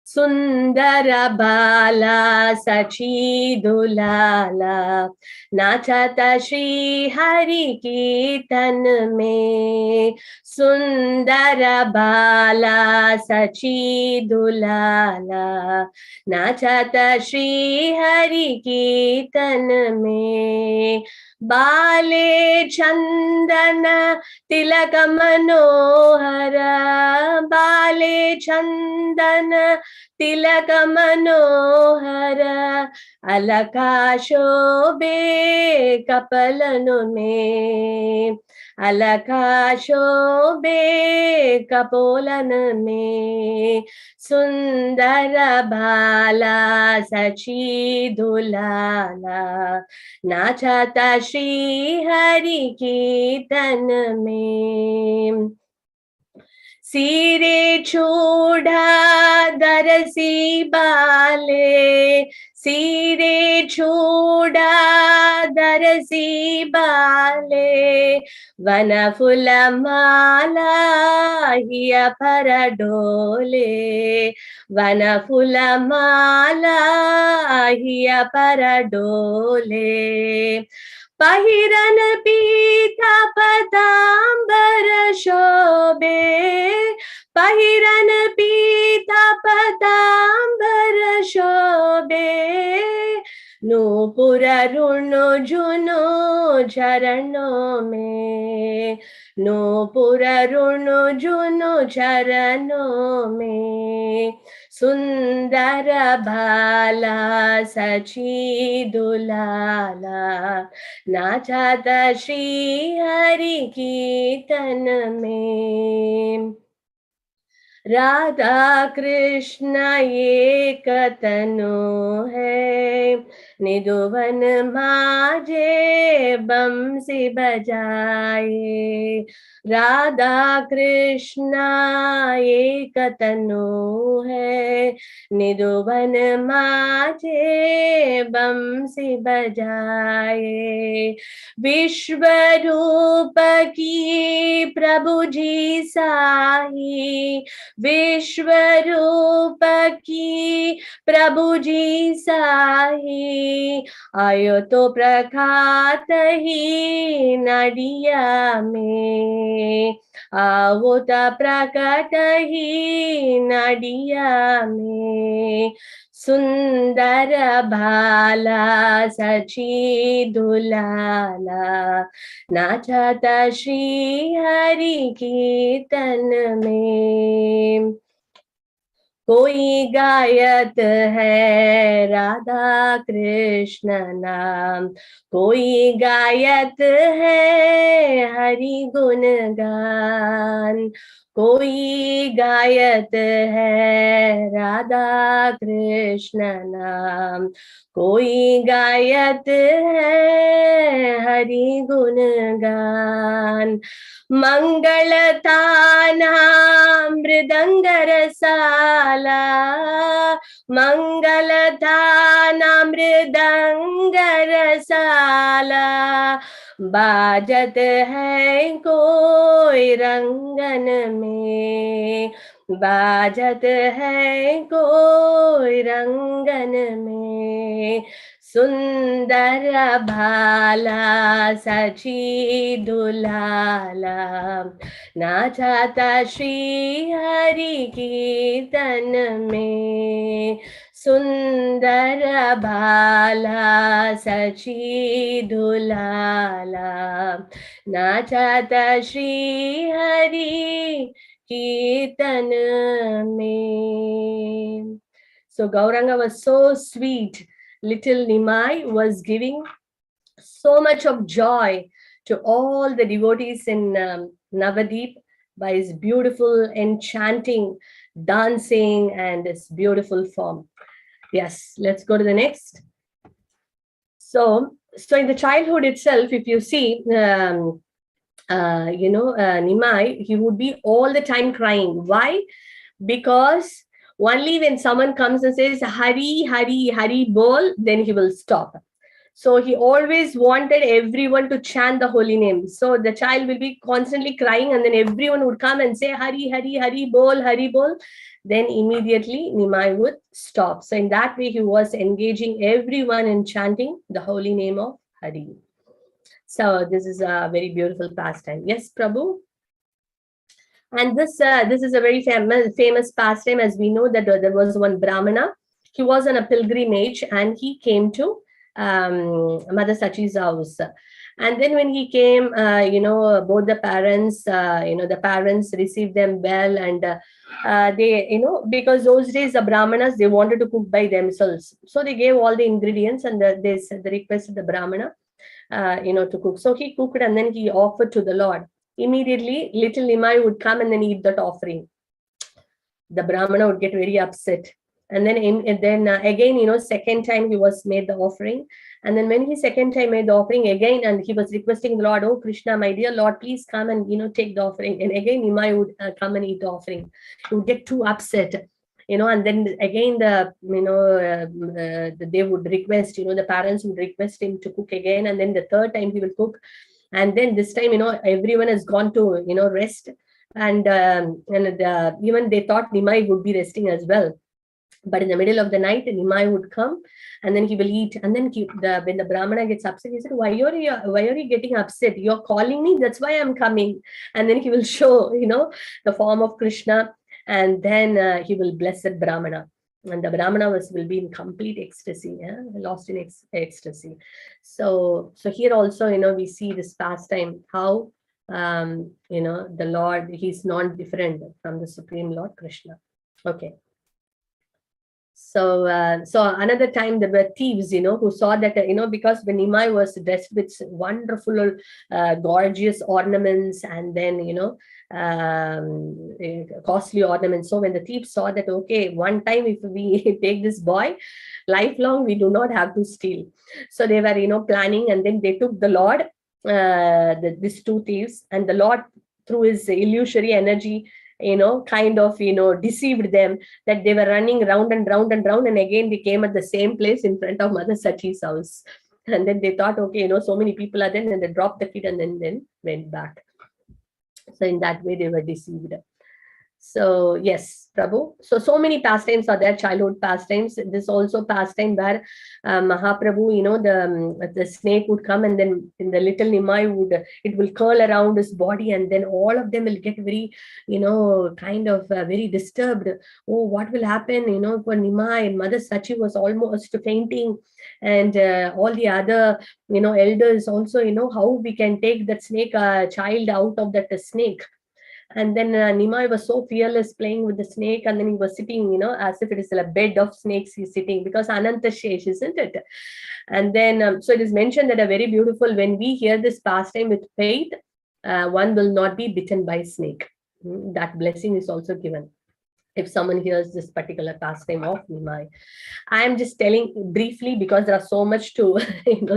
Sundara Bala Sachi Dulala Nachata Shri Hari Kirtan Me. Sundara Bala Sachi Dulala Nachata Shri Hari Kirtan Me. Bale Chandana Tilaka Manohara. Bale Chandana Tilaka Manohara. Alakasho be kapalanu me. Alakasho be kapolan me. Sundara Bala Sachi Dulala Nachata Shri Hari Kirtan Me. Sire Choda Darasi Bale. Sire Choda Darasi Bale. Vanafula Mala Hiya Paradole. Vanafula Mala Hiya Paradole. Pahiran Pita Padambara Shobe. Pahiran Pita Padambara Shobe. Nupura Runo Juno Charano Me. Nupura Runo Juno Charano Me. Sundara Bala Sachi Dulala Nachata Shri Hari Kirtan Me. Radha Krishna Ekatanu Hai. Nidhuvan माजे बंसी बजाए, राधा कृष्णा एक तनु है, निधुवन माजे बंसी बजाए। विश्व रूप की प्रभु जी साही, विश्व रूप की प्रभु जी साही, आयो तो प्रखात ही नडिया में, आवो ता प्रकट ही नडिया में। सुंदर भाला सची दुलाला, नाचता श्री हरि कीर्तन में। कोई गायत है राधा कृष्ण नाम, कोई गायत है हरि गुण गान, कोई गायत है राधा कृष्ण नाम, कोई गायत है हरि गुण गान। मंगलता नाम मृदंग रसाला, मंगलता नाम मृदंग रसाला, बाजत है कोई रंगन में, बाजत है कोई रंगन में। सुंदर भाला सची दुलाला, नाचता श्री हरि कीर्तन में। सुंदर भाला सची दुलाला, नाचता श्री हरि कीर्तन में. So Gauranga was so sweet. Little Nimai was giving so much of joy to all the devotees in Navadip by his beautiful, enchanting dancing and his beautiful form. Yes, let's go to the next. So in the childhood itself, if you see, Nimai, he would be all the time crying. Why? Because only when someone comes and says, Hari, Hari, Hari Bol, then he will stop. So he always wanted everyone to chant the holy name. So the child will be constantly crying, and then everyone would come and say, Hari, Hari, Hari Bol, Hari Bol. Then immediately Nimai would stop. So in that way, he was engaging everyone in chanting the holy name of Hari. So this is a very beautiful pastime. Yes, Prabhu? And this is a very famous pastime, as we know that there was one Brahmana. He was on a pilgrimage and he came to Mother Sachi's house. And then when he came, both the parents, the parents received them well, and they, because those days the Brahmanas, they wanted to cook by themselves. So they gave all the ingredients, and they requested the Brahmana, to cook. So he cooked and then he offered to the Lord. Immediately, little Nimai would come and then eat that offering. The Brahmana would get very upset. And then again, second time he was made the offering. And then when he second time made the offering again, and he was requesting the Lord, oh Krishna, my dear Lord, please come and, take the offering. And again, Nimai would come and eat the offering. He would get too upset. And then again, they would request, the parents would request him to cook again. And then the third time he will cook. And then this time, everyone has gone to, rest. And even they thought Nimai would be resting as well. But in the middle of the night, Nimai would come and then he will eat. And then when the Brahmana gets upset, he said, why are you getting upset? You're calling me, that's why I'm coming. And then he will show, the form of Krishna. And then he will bless that Brahmana. And the Brahmana will be in complete ecstasy, lost in ecstasy. So here also, we see this pastime, how, the Lord, he's not different from the Supreme Lord Krishna. Okay. So, so another time there were thieves, who saw that, because when Nimai was dressed with wonderful, gorgeous ornaments, and then, costly ornaments. So when the thieves saw that, okay, one time if we take this boy, lifelong we do not have to steal. So they were, planning, and then they took the Lord, these two thieves, and the Lord, through his illusory energy, kind of, deceived them that they were running round and round and round, and again they came at the same place in front of Mother Sachi's house. And then they thought, okay, so many people are there, and they dropped the kid and then went back. So in that way they were deceived. So yes, Prabhu. So many pastimes are there, childhood pastimes. This also pastime where Mahaprabhu, the snake would come, and then in the little Nimai it will curl around his body, and then all of them will get very, kind of very disturbed. Oh, what will happen, for Nimai? And Mother Sachi was almost fainting, and all the other, elders also, how we can take that snake child out of that snake. And then Nimai was so fearless playing with the snake, and then he was sitting, as if it is a bed of snakes he's sitting, because Ananta Shesh, isn't it? And then, so it is mentioned that a very beautiful, when we hear this pastime with faith, one will not be bitten by snake. That blessing is also given if someone hears this particular pastime of Nimai. I am just telling briefly because there are so much to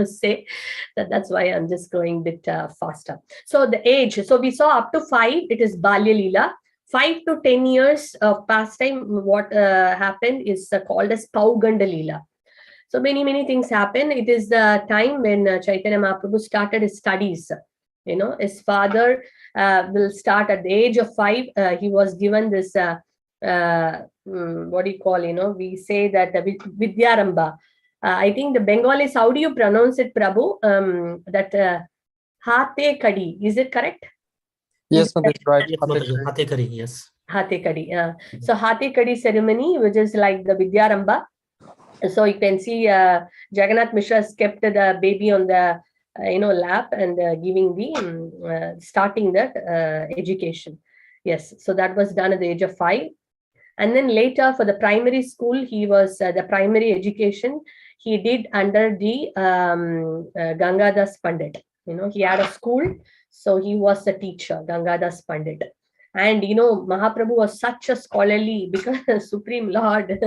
say, that's why I'm just going a bit faster. So the age, so we saw up to 5, it is Balya Leela. 5 to 10 years of pastime, what happened is called as Pauganda Leela. So many things happen. It is the time when Chaitanya Mahaprabhu started his studies. His father will start at the age of 5. He was given this what do you call, we say that Vidyaramba. I think the Bengalis, how do you pronounce it, Prabhu? That Hate Kadi, is it correct? Yes, ma'am, that's right. Yes, Mataji, Hate Kari, yes. Hate Kadi. So Hate Kadi ceremony, which is like the Vidyaramba. So you can see Jagannath Mishra has kept the baby on the lap and giving the starting that education. Yes, so that was done at the age of 5. And then later for the primary school, he was the primary education he did under the Gangadas Pandit. He had a school, so he was a teacher, Gangadas Pandit. And Mahaprabhu was such a scholarly, because Supreme Lord,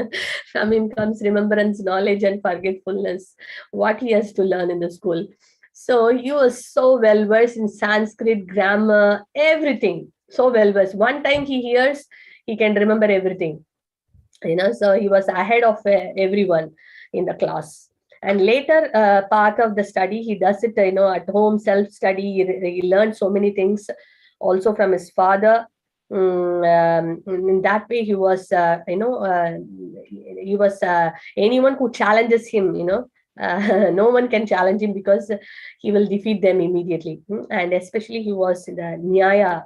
from him comes remembrance, knowledge, and forgetfulness, what he has to learn in the school. So he was so well versed in Sanskrit, grammar, everything. So well versed. One time he hears, he can remember everything. So he was ahead of everyone in the class. And later part of the study, he does it, at home, self-study. He learned so many things also from his father. In that way, he was, he was anyone who challenges him, no one can challenge him, because he will defeat them immediately. And especially he was in the Nyaya,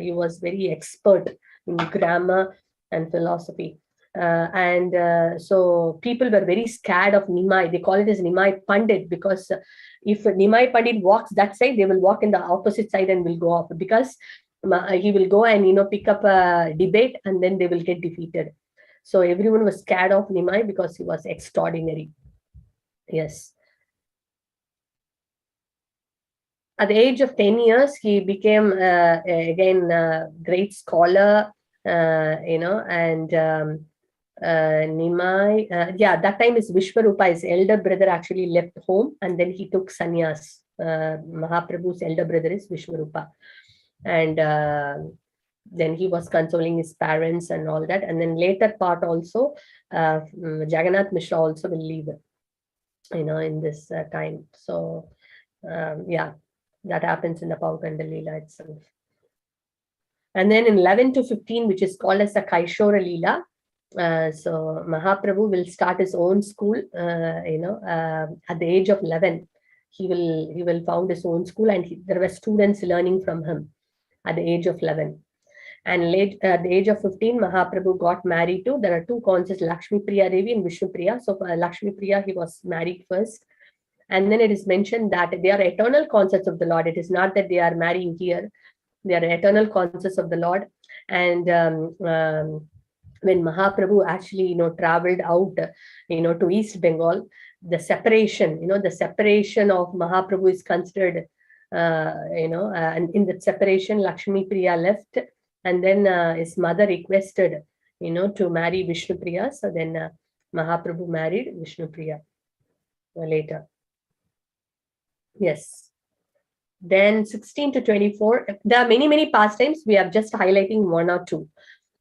he was very expert in grammar and philosophy. So people were very scared of Nimai. They call it as Nimai Pandit, because if Nimai Pandit walks that side, they will walk in the opposite side and will go off, because he will go and pick up a debate, and then they will get defeated. So everyone was scared of Nimai because he was extraordinary. Yes. At the age of 10 years, he became again a great scholar, and Nimai, that time is Vishwarupa, his elder brother, actually left home, and then he took sannyas. Mahaprabhu's elder brother is Vishwarupa. And then he was consoling his parents and all that. And then later part also, Jagannath Mishra also will leave, in this time. So, that happens in the Pauganda Leela itself. And then in 11 to 15, which is called as the Kaishora Leela, so Mahaprabhu will start his own school, at the age of 11. He will found his own school, and there were students learning from him at the age of 11. And late at the age of 15, Mahaprabhu got married to, there are two concepts, Lakshmi Priya Devi and Vishnu Priya. So for Lakshmi Priya, he was married first. And then it is mentioned that they are eternal concepts of the Lord. It is not that they are marrying here. They are eternal concepts of the Lord. And when Mahaprabhu actually, traveled out, to East Bengal, the separation, the separation of Mahaprabhu is considered, and in that separation, Lakshmi Priya left, and then his mother requested, to marry Vishnu Priya. So then Mahaprabhu married Vishnu Priya later. Yes. Then 16 to 24, there are many pastimes. We are just highlighting one or two.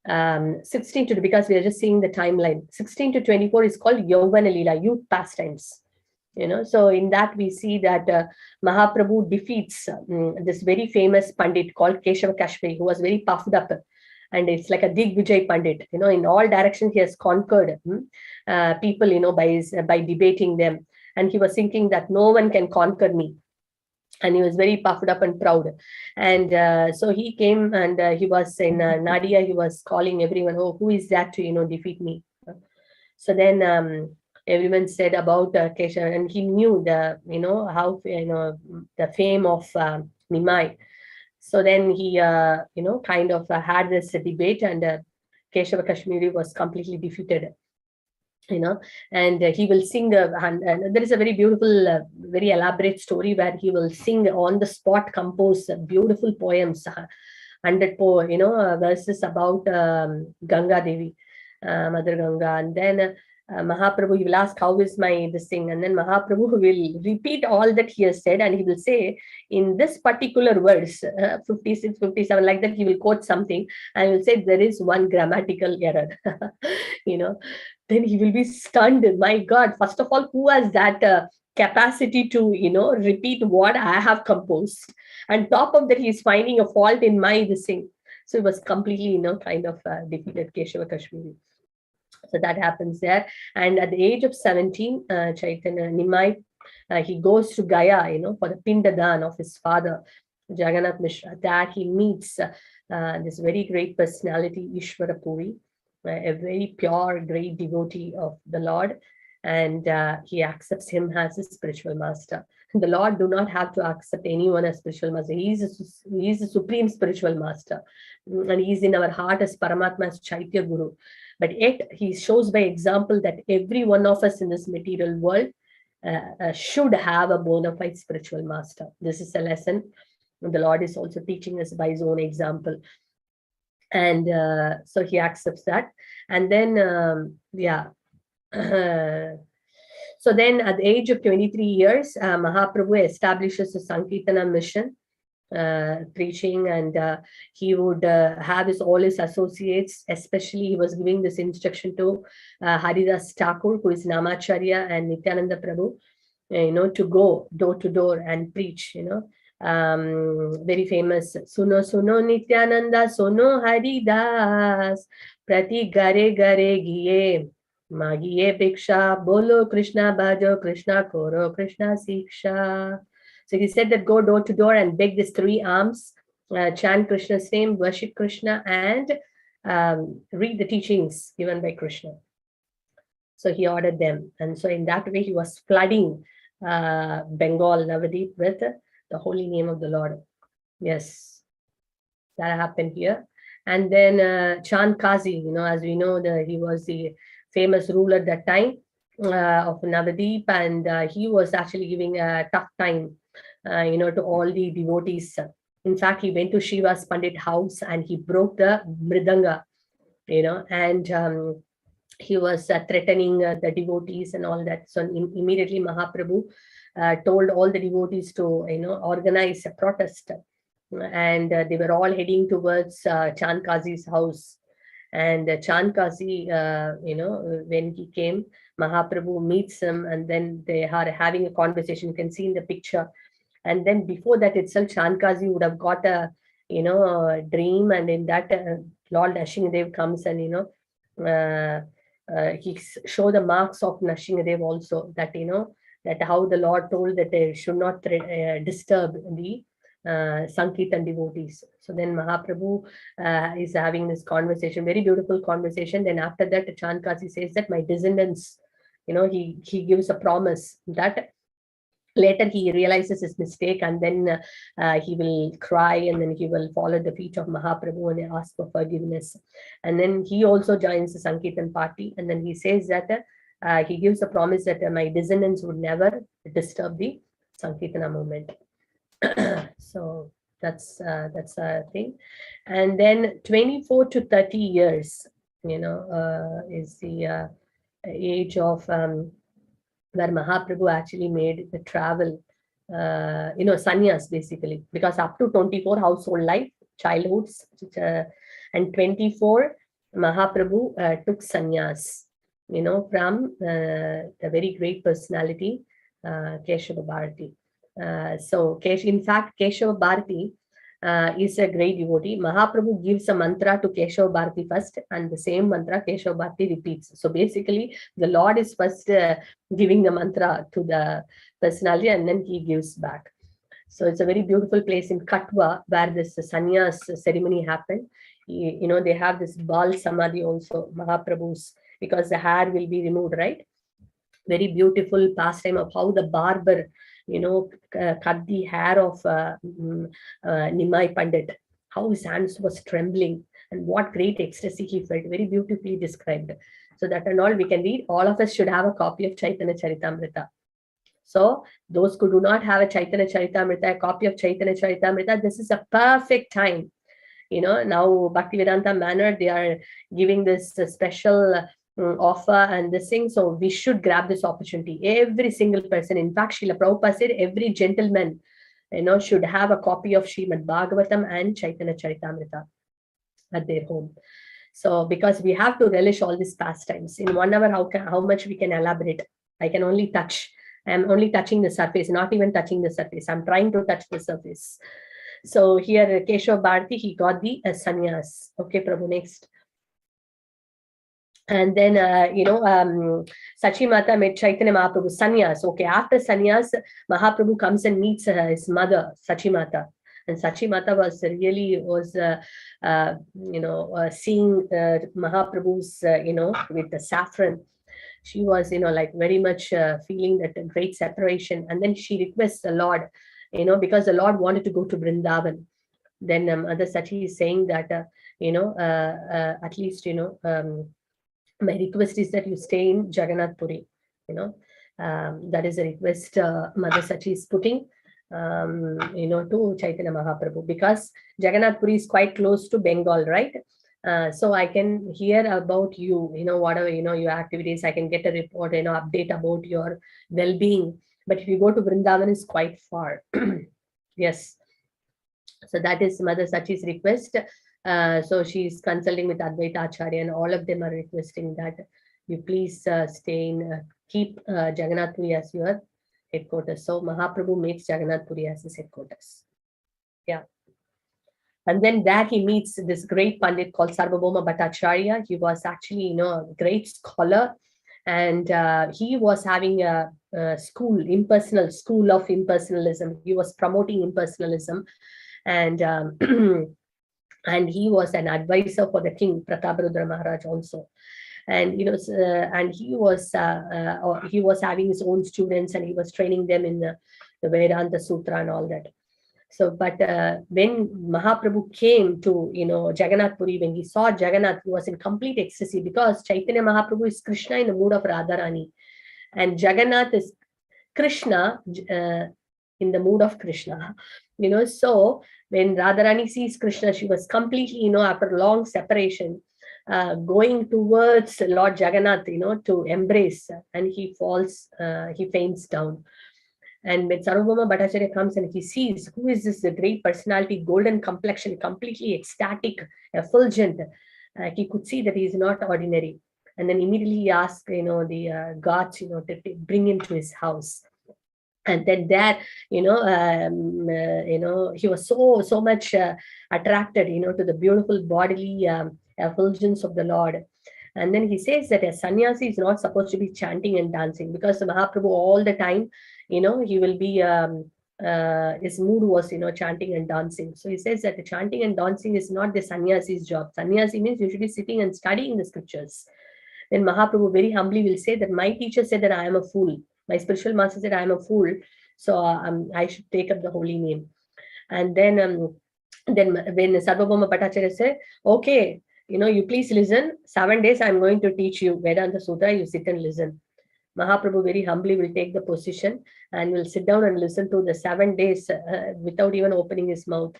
16 to, because we are just seeing the timeline. 16 to 24 is called Yovana Leela, youth pastimes. So in that we see that Mahaprabhu defeats this very famous Pandit called Keshava Kashmiri, who was very puffed up. And it's like a Digvijay Pandit, in all directions he has conquered people, by debating them. And he was thinking that no one can conquer me. And he was very puffed up and proud. And so he came, and he was in Nadia, he was calling everyone, oh, who is that to, defeat me? So then everyone said about Keshav, and he knew the, how, the fame of Nimai. So then he, kind of had this debate, and Keshava Kashmiri was completely defeated. And he will sing, and there is a very beautiful, very elaborate story where he will sing on the spot, compose beautiful poems, 100 verses about Ganga Devi, Mother Ganga. And then Mahaprabhu, he will ask, how is this thing? And then Mahaprabhu will repeat all that he has said, and he will say, in this particular verse, 56, 57, like that, he will quote something, and he will say, there is one grammatical error. Then he will be stunned. My God, first of all, who has that capacity to, repeat what I have composed? And top of that, he's finding a fault in this thing. So it was completely, kind of defeated Keshava Kashmiri. So that happens there. And at the age of 17, Chaitanya Nimai, he goes to Gaya, for the Pindadan of his father, Jagannath Mishra. That he meets this very great personality, Ishvara Puri, a very pure, great devotee of the Lord. And he accepts him as his spiritual master. The Lord do not have to accept anyone as spiritual master. He is a supreme spiritual master. And he is in our heart as Paramatma, as Chaitya Guru. But yet he shows by example that every one of us in this material world should have a bona fide spiritual master. This is a lesson the Lord is also teaching us by his own example. And so he accepts that. And then, so then at the age of 23 years, Mahaprabhu establishes a Sankirtana mission, preaching, and he would have all his associates, especially he was giving this instruction to Haridas Thakur, who is Namacharya, and Nityananda Prabhu, to go door to door and preach, very famous, Suno Suno Nityananda, Suno Haridas, Prati Gare Gare Giye, Magiye Bhiksha, Bolo Krishna Bhajo, Krishna Koro, Krishna Siksha. So he said that go door to door and beg these three alms, chant Krishna's name, worship Krishna, and read the teachings given by Krishna. So he ordered them. And so in that way, he was flooding Bengal, Navadip, with the holy name of the Lord. Yes, that happened here. And then Chand Kazi, as we know, he was the famous ruler at that time of Navadip, and he was actually giving a tough time, to all the devotees. In fact, he went to Shiva's Pandit house and he broke the mridanga, and he was threatening the devotees and all that. So immediately Mahaprabhu told all the devotees to, organize a protest. And they were all heading towards Chand Kazi's house. And Chand Kazi, when he came, Mahaprabhu meets him, and then they are having a conversation. You can see in the picture. And then before that itself, Chand Kazi would have got a, dream, and in that Lord Nrsimhadev comes and, he show the marks of Nrsimhadev also, that, that how the Lord told that they should not disturb the Sankirtan devotees. So then Mahaprabhu is having this conversation, very beautiful conversation. Then after that, Chand Kazi says that my descendants, he gives a promise that later he realizes his mistake, and then he will cry, and then he will fall at the feet of Mahaprabhu and ask for forgiveness. And then he also joins the Sankirtan party, and then he says that he gives a promise that my descendants would never disturb the Sankirtana movement. So that's a thing. And then 24 to 30 years, is the age of where Mahaprabhu actually made the travel, sannyas basically, because up to 24 household life, childhoods, and 24 Mahaprabhu took sannyas, from the very great personality, Keshava Bharati. So in fact, Keshava Bharati is a great devotee. Mahaprabhu gives a mantra to Keshava Bharati first, and the same mantra Keshava Bharati repeats. So basically, the Lord is first giving the mantra to the personality, and then he gives back. So it's a very beautiful place in Katwa where this sannyas ceremony happened. They have this Bal Samadhi also, Mahaprabhu's, because the hair will be removed, right? Very beautiful pastime of how the barber, cut the hair of Nimai Pandit, how his hands was trembling, and what great ecstasy he felt, very beautifully described. So that and all we can read. All of us should have a copy of Chaitanya Charitamrita. So those who do not have a Chaitanya Charitamrita, a copy of Chaitanya Charitamrita, this is a perfect time. Now Bhaktivedanta Manor, they are giving this special offer and this thing. So we should grab this opportunity. Every single person, in fact, Srila Prabhupada said every gentleman, should have a copy of Srimad Bhagavatam and Chaitanya Charitamrita at their home. So because we have to relish all these pastimes. In 1 hour, how much we can elaborate? I can only touch. I'm only touching the surface, not even touching the surface. I'm trying to touch the surface. So here, Keshava Bharati, he got the sannyas. Okay, Prabhu, next. And then, Sachi Mata met Chaitanya Mahaprabhu, sannyas. Okay, after sannyas, Mahaprabhu comes and meets his mother, Sachi Mata. And Sachi Mata was seeing Mahaprabhu's, with the saffron. She was, very much feeling that great separation. And then she requests the Lord, because the Lord wanted to go to Vrindavan. Then Mother Sachi is saying that, at least, my request is that you stay in Jagannath Puri. That is a request Mother Sachi is putting, to Chaitanya Mahaprabhu, because Jagannath Puri is quite close to Bengal, right? So I can hear about you, whatever, your activities, I can get a report, update about your well-being. But if you go to Vrindavan, it's quite far. Yes. So that is Mother Sachi's request. So she's consulting with Advaita Acharya, and all of them are requesting that you please stay in, keep Jagannath Puri as your headquarters. So Mahaprabhu makes Jagannath Puri as his headquarters. Yeah. And then there he meets this great Pandit called Sarvabhauma Bhattacharya. He was actually, a great scholar, and he was having a school of impersonalism. He was promoting impersonalism, and and he was an advisor for the king Prataparudra Maharaj also. And and he was having his own students, and he was training them in the Vedanta Sutra and all that. So, but when Mahaprabhu came to, Jagannath Puri, when he saw Jagannath, he was in complete ecstasy, because Chaitanya Mahaprabhu is Krishna in the mood of Radharani, and Jagannath is Krishna in the mood of Krishna. So when Radharani sees Krishna, she was completely, after long separation, going towards Lord Jagannath, to embrace, and he falls, he faints down. And when Sarvabhauma Bhattacharya comes and he sees who is this great personality, golden complexion, completely ecstatic, effulgent, he could see that he is not ordinary. And then immediately he asked, the gods, to bring him to his house. And then there, he was so much attracted, to the beautiful bodily effulgence of the Lord. And then he says that a sannyasi is not supposed to be chanting and dancing, because the Mahaprabhu all the time, he will be, his mood was, chanting and dancing. So he says that the chanting and dancing is not the sannyasi's job. Sannyasi means you should be sitting and studying the scriptures. Then Mahaprabhu very humbly will say that my teacher said that I am a fool. My spiritual master said I am a fool So I should take up the holy name. And then when Sarvabhauma Bhattacharya said, okay, you please listen. 7 days I'm going to teach you Vedanta Sutra. You sit and listen. Mahaprabhu very humbly will take the position and will sit down and listen to the 7 days without even opening his mouth.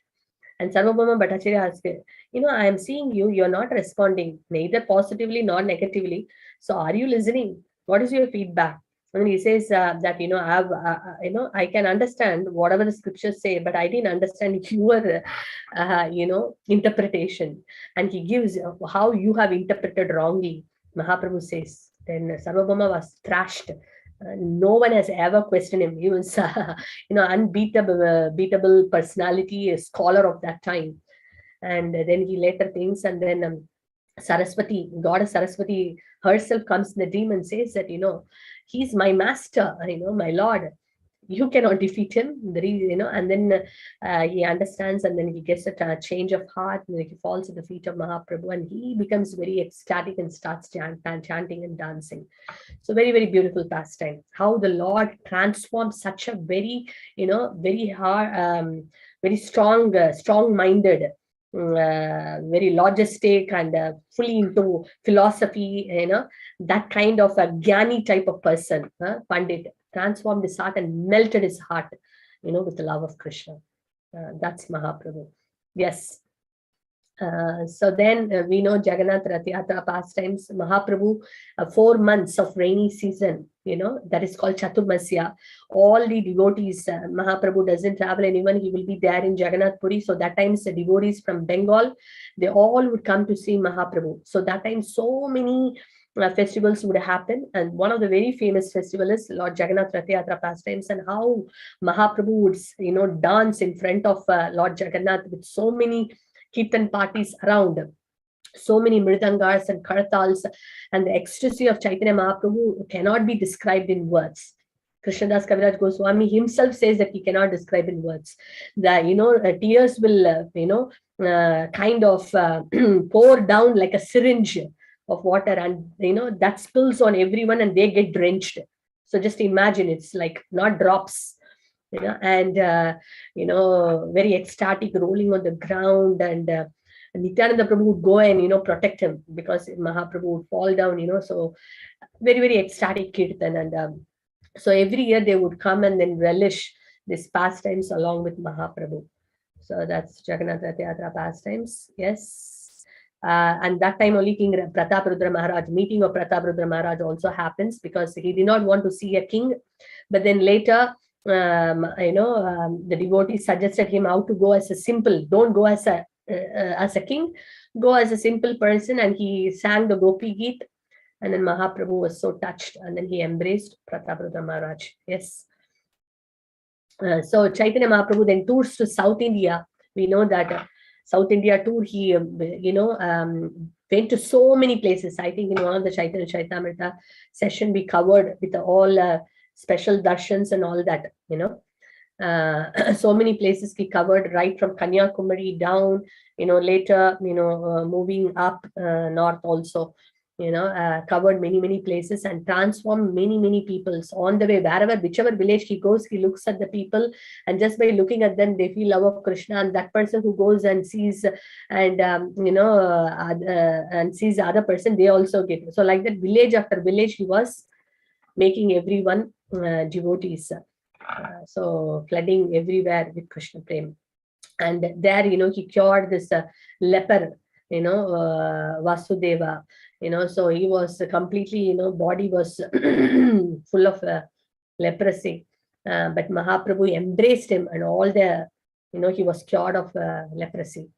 And Sarvabhauma Bhattacharya asked, I am seeing you, you're not responding, neither positively nor negatively. So are you listening? What is your feedback? And he says that, I can understand whatever the scriptures say, but I didn't understand your, interpretation. And he gives how you have interpreted wrongly. Mahaprabhu says, then Sarvabhauma was thrashed. No one has ever questioned him. He was, unbeatable personality, a scholar of that time. And then he later thinks, and then Saraswati, goddess Saraswati herself comes in the dream and says that, he's my master, my lord. You cannot defeat him, and then he understands, and then he gets a change of heart, and he falls at the feet of Mahaprabhu, and he becomes very ecstatic and starts chanting and dancing. So very, very beautiful pastime. How the Lord transforms such a very, very hard, very strong, strong-minded, very logistic and fully into philosophy, that kind of a Gyani type of person, Pandit, transformed his heart and melted his heart, with the love of Krishna. That's Mahaprabhu. Yes. So then we know Jagannath Rath Yatra pastimes. Mahaprabhu, 4 months of rainy season, that is called Chaturmasya. All the devotees, Mahaprabhu doesn't travel anyone, he will be there in Jagannath Puri. So that time the devotees from Bengal, they all would come to see Mahaprabhu. So that time so many festivals would happen, and one of the very famous festivals is Lord Jagannath Rath Yatra pastimes, and how Mahaprabhu would dance in front of Lord Jagannath with so many kirtan parties around, so many mridangars and kartals, and the ecstasy of Chaitanya Mahaprabhu cannot be described in words. Krishnadas Kaviraj Goswami himself says that he cannot describe in words. The tears will kind of pour down like a syringe of water, and that spills on everyone and they get drenched. So just imagine, it's like not drops, and very ecstatic, rolling on the ground, and Nityananda Prabhu would go and protect him because Mahaprabhu would fall down, so very, very ecstatic kirtan. And so every year they would come and then relish these pastimes along with Mahaprabhu. So that's Jagannath Rath Yatra pastimes. Yes. And that time only King Prataparudra Maharaj, meeting of Prataparudra Maharaj also happens, because he did not want to see a king. But then later, the devotees suggested him how to go as a simple, don't go as a king, go as a simple person. And he sang the Gopi Geet, and then Mahaprabhu was so touched, and then he embraced Prataparudra Maharaj. Yes. So Chaitanya Mahaprabhu then tours to South India. We know that South India tour, he, went to so many places. I think in one of the Chaitanya Charitamrita session, we covered with all special darshans and all that, so many places he covered, right from Kanyakumari down, later, moving up north also, covered many, many places and transformed many, many peoples on the way. Wherever, whichever village he goes, he looks at the people, and just by looking at them, they feel love of Krishna. And that person who goes and sees and, and sees the other person, they also get. So like that, village after village, he was making everyone devotees. So flooding everywhere with Krishna Prem. And there, he cured this leper, Vasudeva, so he was completely, body was full of leprosy. But Mahaprabhu embraced him, and all the, he was cured of leprosy.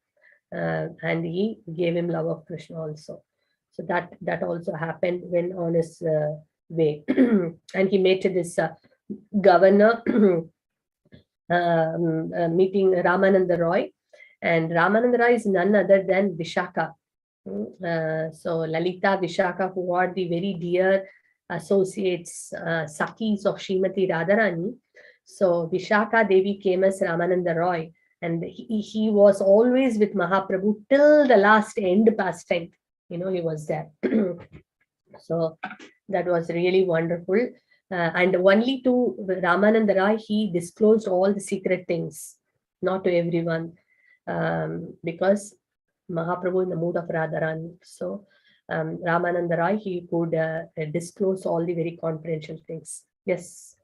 And he gave him love of Krishna also. So that also happened when on his way. And he met this governor meeting Ramananda Roy. And Ramananda Roy is none other than Vishaka. So Lalita, Vishaka, who are the very dear associates, Sakis of Srimati Radharani. So Vishaka Devi came as Ramananda Roy, and he was always with Mahaprabhu till the last end pastime. He was there. So that was really wonderful. And only to Ramananda Rai, he disclosed all the secret things, not to everyone, because Mahaprabhu in the mood of Radharani. So Ramananda Rai, he could disclose all the very confidential things. Yes.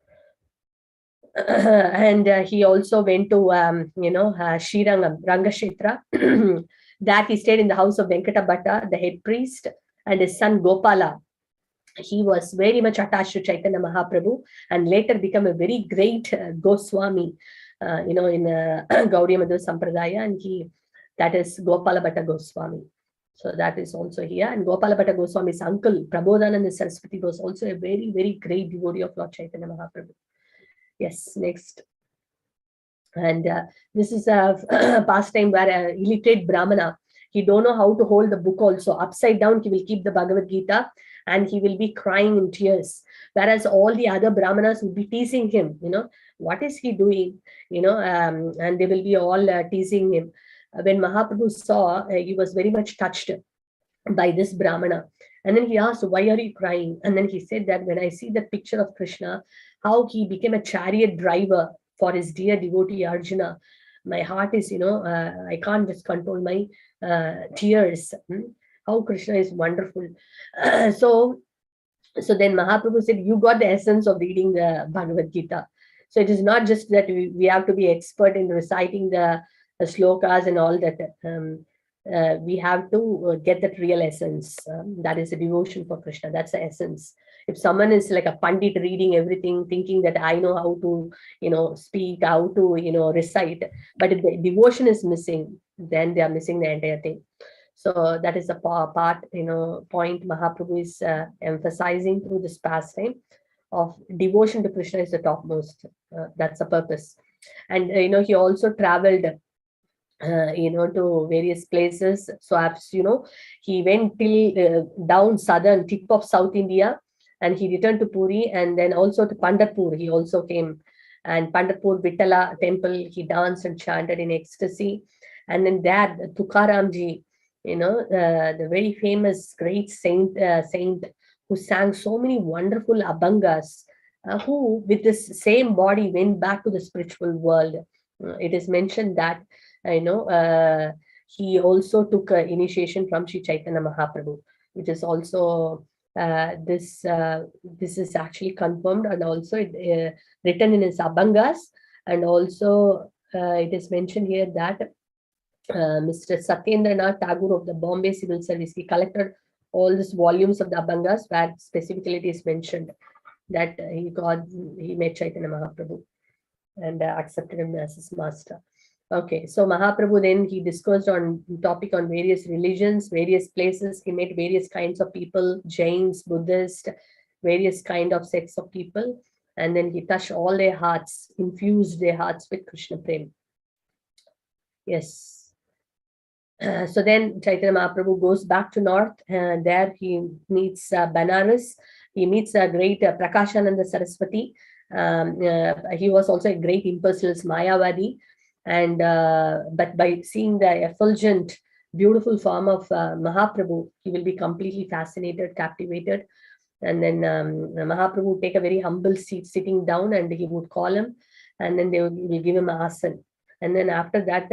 And he also went to, Srirangam, Rangashetra. That he stayed in the house of Venkata Bhatta, the head priest, and his son Gopala. He was very much attached to Chaitanya Mahaprabhu and later became a very great Goswami, in Gaudiya Madhva Sampradaya, and that is Gopala Bhatta Goswami. So that is also here. And Gopala Bhatta Goswami's uncle, Prabodhananda Saraswati, was also a very, very great devotee of Lord Chaitanya Mahaprabhu. Yes, next. And this is a pastime where an illiterate Brahmana, he don't know how to hold the book also. Upside down, he will keep the Bhagavad Gita and he will be crying in tears. Whereas all the other Brahmanas will be teasing him, what is he doing? And they will be all teasing him. When Mahaprabhu saw, he was very much touched by this Brahmana. And then he asked, why are you crying? And then he said that when I see the picture of Krishna, how he became a chariot driver for his dear devotee Arjuna, my heart is, I can't just control my tears. How Krishna is wonderful. So then Mahaprabhu said, you got the essence of reading the Bhagavad Gita. So it is not just that we have to be expert in reciting the slokas and all that. We have to get that real essence. That is a devotion for Krishna. That's the essence. If someone is like a pandit reading everything, thinking that I know how to, speak, how to, recite, but if the devotion is missing, then they are missing the entire thing. So that is the part, point Mahaprabhu is emphasizing through this pastime of devotion to Krishna is the topmost. That's the purpose. And, he also traveled to various places. So as he went till down southern tip of South India, and he returned to Puri, and then also to Pandharpur he also came. And Pandharpur Vittala temple, he danced and chanted in ecstasy. And then there, Tukaramji, the very famous great saint who sang so many wonderful abhangas, who with this same body went back to the spiritual world. It is mentioned that he also took initiation from Sri Chaitanya Mahaprabhu, which is also this is actually confirmed, and also written in his Abhangas. And also it is mentioned here that Mr. Satyendranath Tagore of the Bombay Civil Service, he collected all these volumes of the Abhangas where specifically it is mentioned that he met Chaitanya Mahaprabhu and accepted him as his master. Okay, so Mahaprabhu then he discussed on topic on various religions, various places. He met various kinds of people, Jains, Buddhists, various kind of sects of people. And then he touched all their hearts, infused their hearts with Krishna Prem. Yes. So then Chaitanya Mahaprabhu goes back to north, and there he meets Banaras. He meets a great Prakashananda Saraswati. He was also a great impersonalist Mayavadi. And but by seeing the effulgent, beautiful form of Mahaprabhu, he will be completely fascinated, captivated. And then Mahaprabhu would take a very humble seat, sitting down, and he would call him, and then they will give him an asan. And then after that,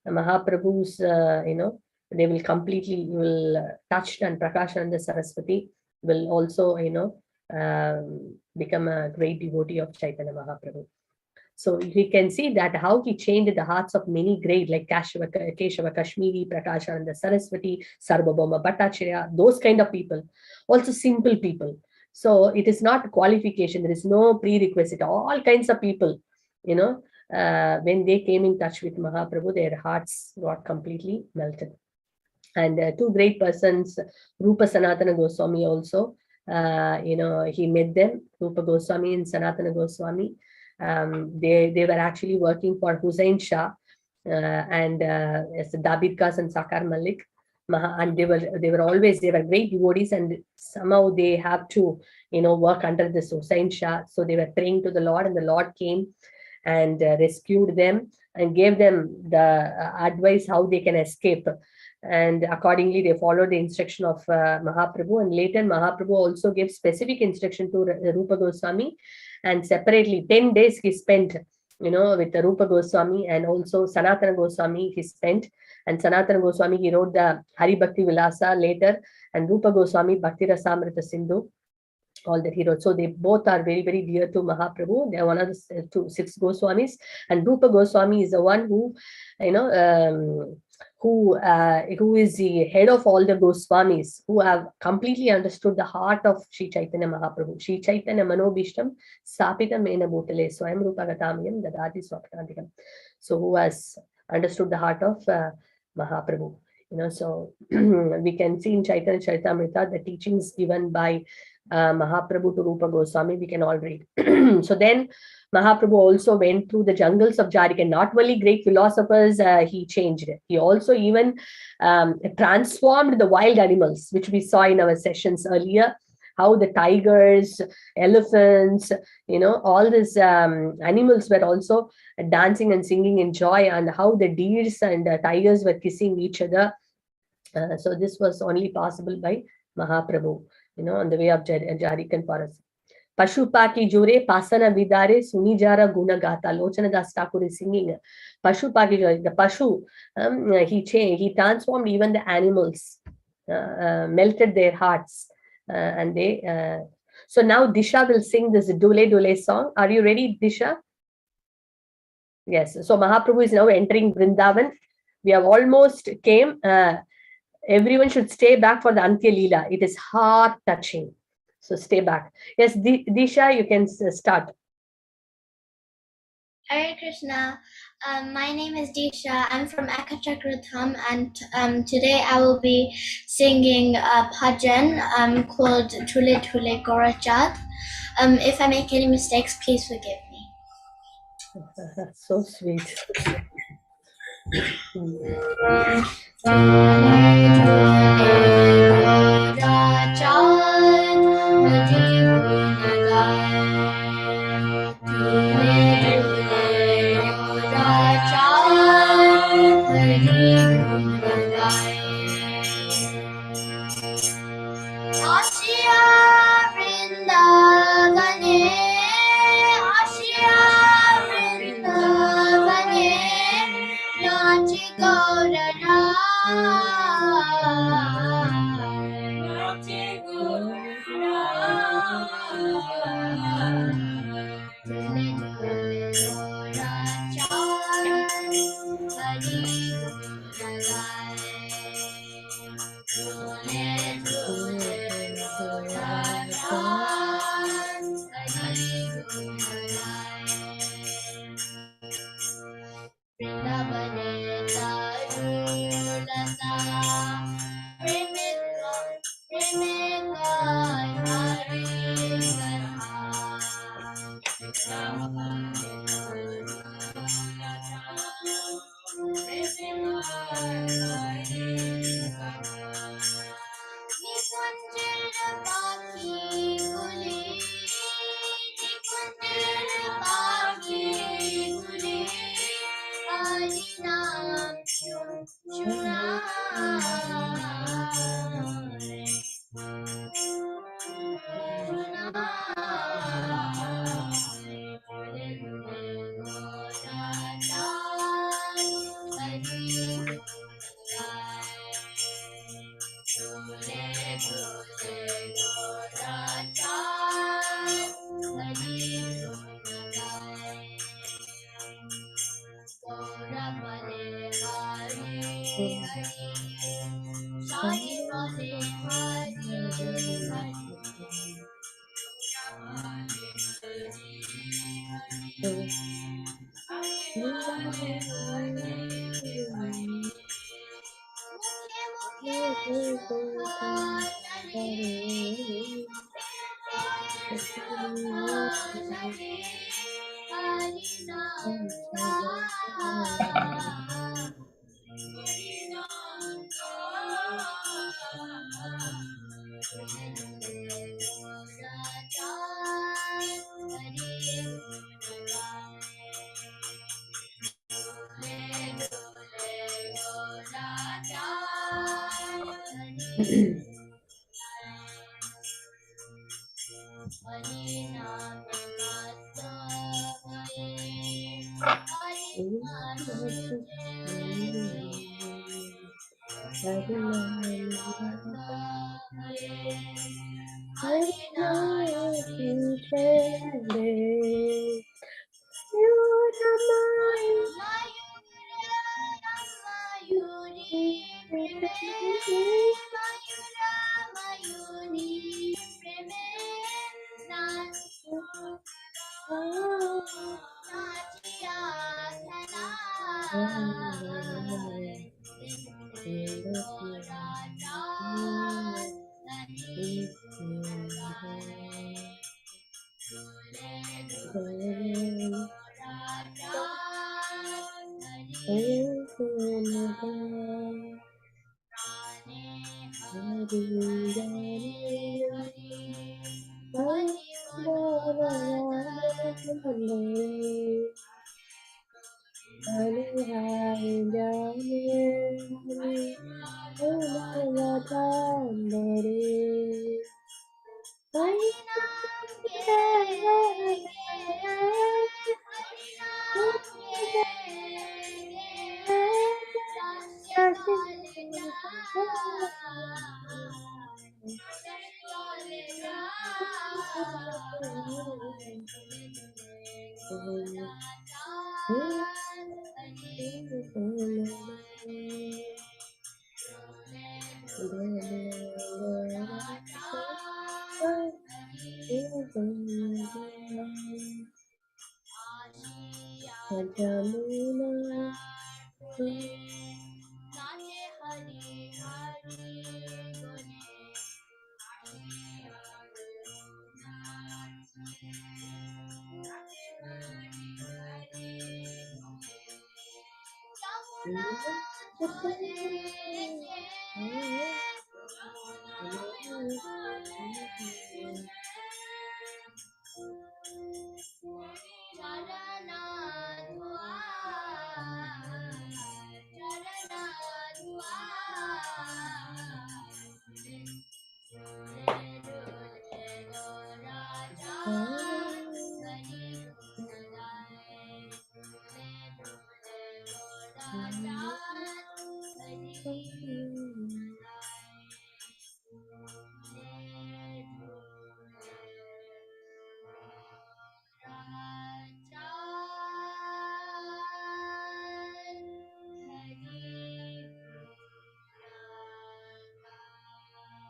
Mahaprabhu's, they will completely touched, and Prakashananda Saraswati will also, become a great devotee of Chaitanya Mahaprabhu. So we can see that how he changed the hearts of many great, like Keshava Kashmiri, Prakashananda Saraswati, Sarvabhauma Bhattacharya, those kind of people. Also simple people. So it is not qualification. There is no prerequisite. All kinds of people, when they came in touch with Mahaprabhu, their hearts got completely melted. And two great persons, Rupa Sanatana Goswami also, he met them, Rupa Goswami and Sanatana Goswami. They were actually working for Hussain Shah and as Dabir Khas and Sakar Malik, and they were great devotees, and somehow they have to work under this Hussain Shah. So they were praying to the Lord, and the Lord came and rescued them and gave them the advice how they can escape. And accordingly, they followed the instruction of Mahaprabhu. And later, Mahaprabhu also gave specific instruction to Rupa Goswami. And separately, 10 days he spent, with the Rupa Goswami, and also Sanatana Goswami he spent. And Sanatana Goswami, he wrote the Hari Bhakti Vilasa later, and Rupa Goswami, Bhakti Rasamrita Sindhu, all that he wrote. So they both are very, very dear to Mahaprabhu. They are one of the 6 Goswamis. And Rupa Goswami is the one who, who is the head of all the Goswamis, who have completely understood the heart of Sri Chaitanya Mahaprabhu. Sri Chaitanya Manobishtam Sapitam Ena Bhutale Swayam Rupa Gatamiyam Dadati Swapkantikam. So who has understood the heart of Mahaprabhu. So we can see in Chaitanya Charitamrita the teachings given by Mahaprabhu to Rupa Goswami, we can all read. So then Mahaprabhu also went through the jungles of Jharkhand. Not only great philosophers he changed, he also even transformed the wild animals, which we saw in our sessions earlier, how the tigers, elephants, all these animals were also dancing and singing in joy, and how the deers and tigers were kissing each other. So this was only possible by Mahaprabhu, on the way of Jharkhand forest. Pashupaki Jure, Pasana Vidare, Sunijara Gunagata. Lochana Das Thakur is singing. Pashupaki Jure, the Pashu, he transformed even the animals, melted their hearts, and they. So now Disha will sing this Dule Dule song. Are you ready, Disha? Yes. So Mahaprabhu is now entering Vrindavan. We have almost came. Everyone should stay back for the Antya Leela. It is heart touching. So stay back. Yes, Disha, you can start. Hare Krishna. My name is Disha. I'm from Akachakratham, and today I will be singing a bhajan called Thule Thule Gorachat. If I make any mistakes, please forgive me. So sweet.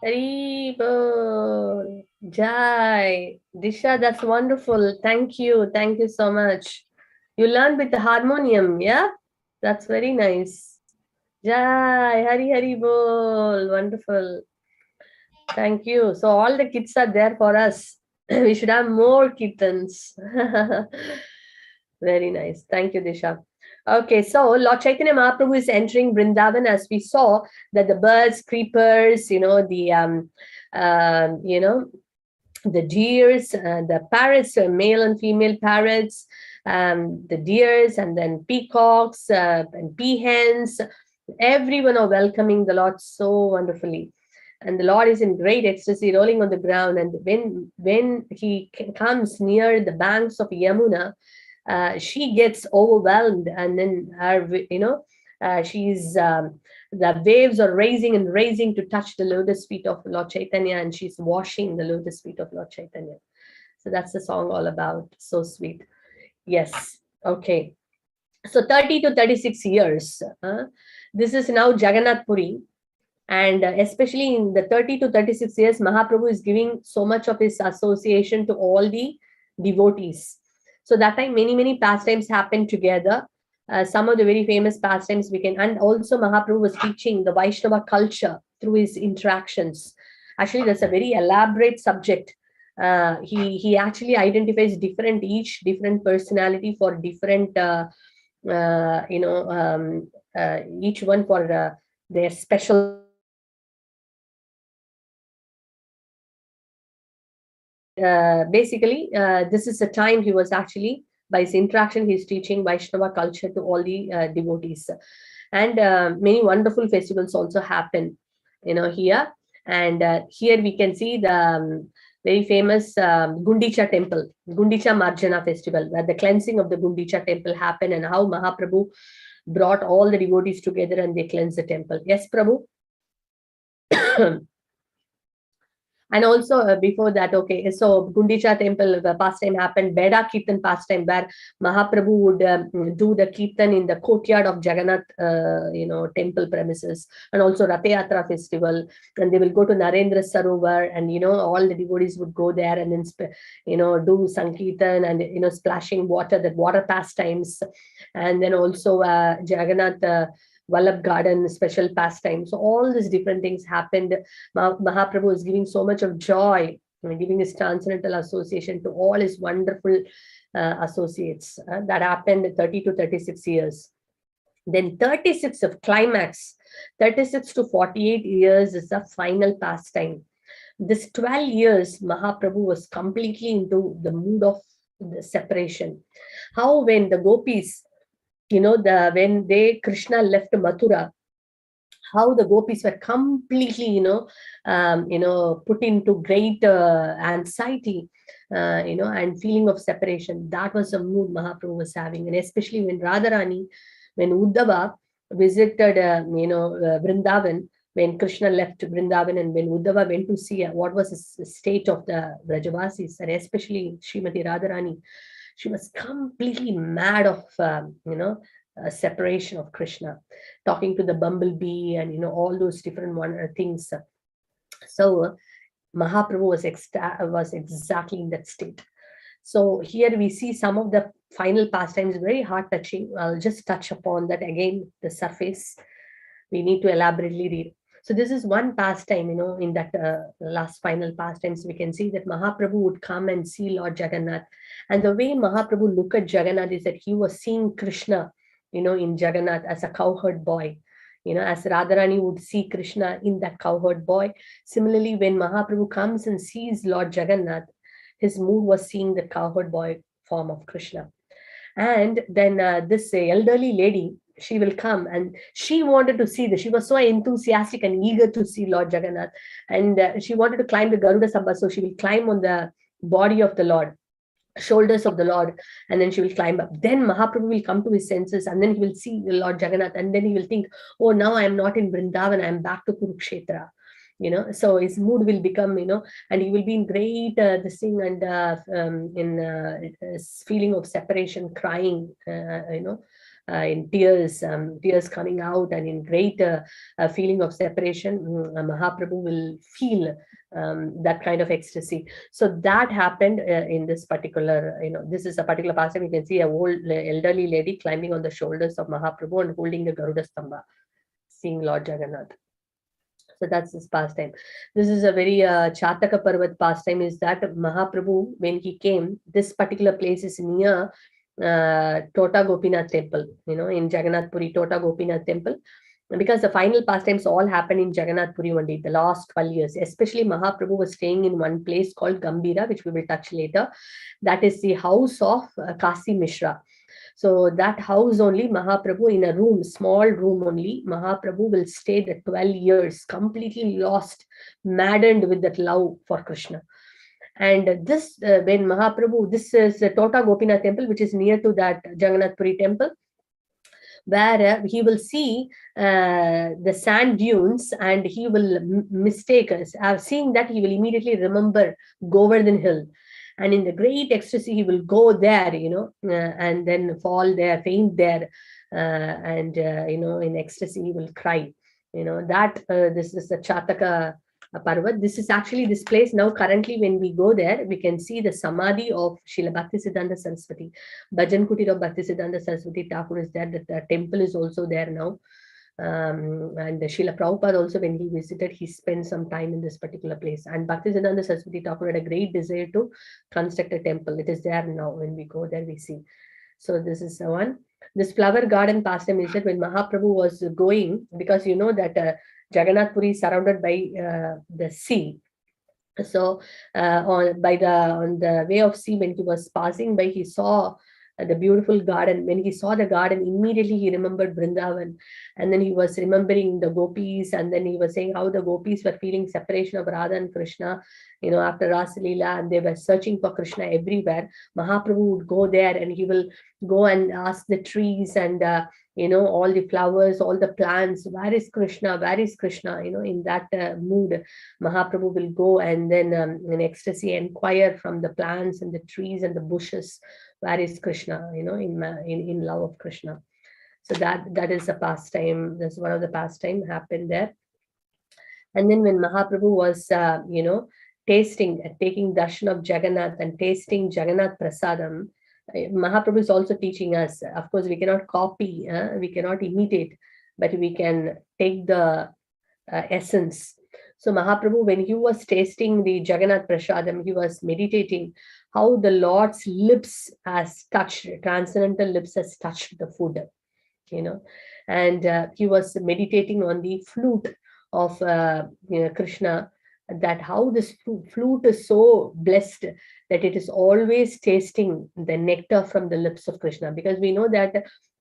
Hari Bol. Jai. Disha, that's wonderful. Thank you. Thank you so much. You learned with the harmonium, yeah? That's very nice. Jai. Hari Hari Bol. Wonderful. Thank you. So all the kids are there for us. We should have more kittens. Very nice. Thank you, Disha. Okay, so Lord Chaitanya Mahaprabhu is entering Vrindavan, as we saw that the birds, creepers, the deers, the parrots, male and female parrots, the deers, and then peacocks and peahens. Everyone are welcoming the Lord so wonderfully. And the Lord is in great ecstasy, rolling on the ground. And when he comes near the banks of Yamuna, she gets overwhelmed, and then she's the waves are raising and raising to touch the lotus feet of Lord Chaitanya, and she's washing the lotus feet of Lord Chaitanya. So that's the song all about. So sweet. Yes. Okay. So 30 to 36 years. This is now Jagannath Puri. And especially in the 30 to 36 years, Mahaprabhu is giving so much of his association to all the devotees. So that time, many pastimes happened together. Some of the very famous pastimes we can, and also Mahaprabhu was teaching the Vaishnava culture through his interactions. Actually, that's a very elaborate subject. He actually identifies each different personality for different, each one for their special basically, this is the time he was actually, by his interaction, he's teaching Vaishnava culture to all the devotees. And many wonderful festivals also happen, here. And here we can see the very famous Gundicha temple, Gundicha Marjana festival, where the cleansing of the Gundicha temple happened, and how Mahaprabhu brought all the devotees together and they cleansed the temple. Yes, Prabhu? And also before that, okay, so Gundicha temple pastime happened, Beda Kirtan pastime, where Mahaprabhu would do the Kirtan in the courtyard of Jagannath, temple premises, and also Ratha Yatra festival, and they will go to Narendra Sarovar, and all the devotees would go there and then do Sankirtan and splashing water, that water pastimes, and then also Jagannath Vallabh garden special pastime. So all these different things happened. Mahaprabhu is giving so much of joy, giving his transcendental association to all his wonderful associates. That happened 30 to 36 years. Then 36 of climax, 36 to 48 years is the final pastime. This 12 years, Mahaprabhu was completely into the mood of the separation. How when the gopis, when Krishna left Mathura, how the gopis were completely, put into great anxiety, and feeling of separation. That was the mood Mahaprabhu was having. And especially when Radharani, when Uddhava visited, Vrindavan, when Krishna left Vrindavan, and when Uddhava went to see what was the state of the Vrajavasis, and especially Srimati Radharani, she was completely mad of, separation of Krishna, talking to the bumblebee and, all those different things. So Mahaprabhu was exactly in that state. So here we see some of the final pastimes, very heart touching. I'll just touch upon that again, the surface. We need to elaborately read. So this is one pastime, in that last final pastimes, we can see that Mahaprabhu would come and see Lord Jagannath. And the way Mahaprabhu looked at Jagannath is that he was seeing Krishna, in Jagannath as a cowherd boy, as Radharani would see Krishna in that cowherd boy. Similarly, when Mahaprabhu comes and sees Lord Jagannath, his mood was seeing the cowherd boy form of Krishna. And then this elderly lady, she will come, and she wanted to see this. She was so enthusiastic and eager to see Lord Jagannath, and she wanted to climb the Garuda Sambha, so she will climb on the body of the Lord, shoulders of the Lord, and then she will climb up. Then Mahaprabhu will come to his senses, and then he will see the Lord Jagannath, and then he will think, oh, now I am not in Vrindavan, I am back to Kurukshetra. So his mood will become, and he will be in great this thing, and in feeling of separation, crying, in tears, tears coming out, and in great feeling of separation, Mahaprabhu will feel that kind of ecstasy. So that happened in this particular, this is a particular pastime. You can see a old elderly lady climbing on the shoulders of Mahaprabhu and holding the Garuda Stamba, seeing Lord Jagannath. So that's this pastime. This is a very Chataka Parvat pastime, is that Mahaprabhu, when he came, this particular place is near Tota Gopinath temple, in Jagannath Puri, Tota Gopinath temple, because the final pastimes all happen in Jagannath Puri only, the last 12 years. Especially Mahaprabhu was staying in one place called Gambira, which we will touch later. That is the house of Kasi Mishra. So that house only, Mahaprabhu, in a room, small room only, Mahaprabhu will stay the 12 years, completely lost, maddened with that love for Krishna. And this, when Mahaprabhu, this is the Tota Gopinath temple, which is near to that Jagannath Puri temple, where he will see the sand dunes, and he will mistake us. Seeing that, he will immediately remember Govardhan Hill. And in the great ecstasy, he will go there, and then fall there, faint there, and, in ecstasy, he will cry. This is the Chataka Parvat. This is actually this place now. Currently, when we go there, we can see the Samadhi of Srila Bhaktisiddhanta Saraswati. Bhajan Kutir of Bhaktisiddhanta Saraswati Thakur is there. The temple is also there now. And Srila Prabhupada also, when he visited, he spent some time in this particular place. And Bhaktisiddhanta Saraswati Thakur had a great desire to construct a temple. It is there now. When we go there, we see. So this is the one. This flower garden pastime is that when Mahaprabhu was going, because that Jagannath Puri is surrounded by the sea. So on the way of sea, when he was passing by, he saw the beautiful garden. When he saw the garden, immediately he remembered Vrindavan, and then he was remembering the gopis, and then he was saying how the gopis were feeling separation of Radha and Krishna, after Rasa Leela, and they were searching for Krishna everywhere. Mahaprabhu would go there, and he will go and ask the trees and all the flowers, all the plants, where is Krishna, where is Krishna? In that mood, Mahaprabhu will go and then in ecstasy inquire from the plants and the trees and the bushes, where is Krishna, in love of Krishna. So that is a pastime. That's one of the pastime happened there. And then when Mahaprabhu was, taking darshan of Jagannath and tasting Jagannath Prasadam, Mahaprabhu is also teaching us. Of course, we cannot copy, we cannot imitate, but we can take the essence. So Mahaprabhu, when he was tasting the Jagannath Prasadam, he was meditating how the Lord's lips has touched, transcendental lips has touched the food, and he was meditating on the flute of Krishna, that how this flute is so blessed that it is always tasting the nectar from the lips of Krishna, because we know that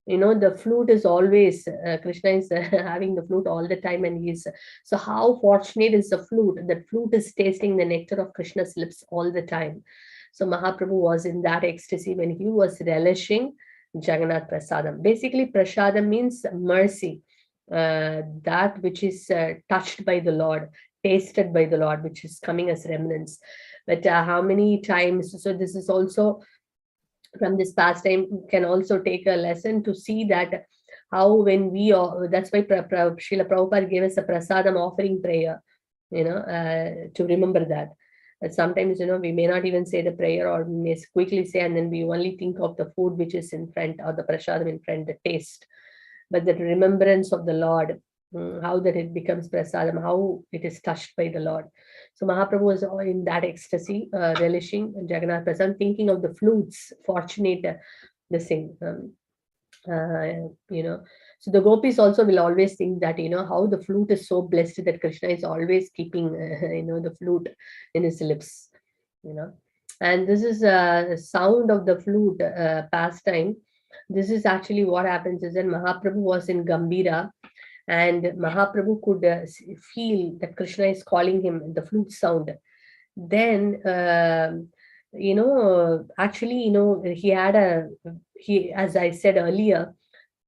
the flute is always Krishna is having the flute all the time, and he's, so how fortunate is the flute, that flute is tasting the nectar of Krishna's lips all the time. So Mahaprabhu was in that ecstasy when he was relishing Jagannath Prasadam. Basically, Prasadam means mercy, that which is touched by the Lord, tasted by the Lord, which is coming as remnants. But how many times, so this is also from this pastime, can also take a lesson to see that how when we, that's why Srila Prabhupada gave us a prasadam offering prayer, to remember that. Sometimes, we may not even say the prayer, or we may quickly say, and then we only think of the food which is in front, or the prasadam in front, the taste. But the remembrance of the Lord, how that it becomes prasadam, how it is touched by the Lord. So Mahaprabhu was in that ecstasy, relishing Jagannath Prasadam, thinking of the flutes, fortunate, the sing. So the gopis also will always think that, how the flute is so blessed that Krishna is always keeping, the flute in his lips, And this is a sound of the flute pastime. This is actually what happens is that Mahaprabhu was in Gambhira, and Mahaprabhu could feel that Krishna is calling him, the flute sound. Then, actually, he, as I said earlier,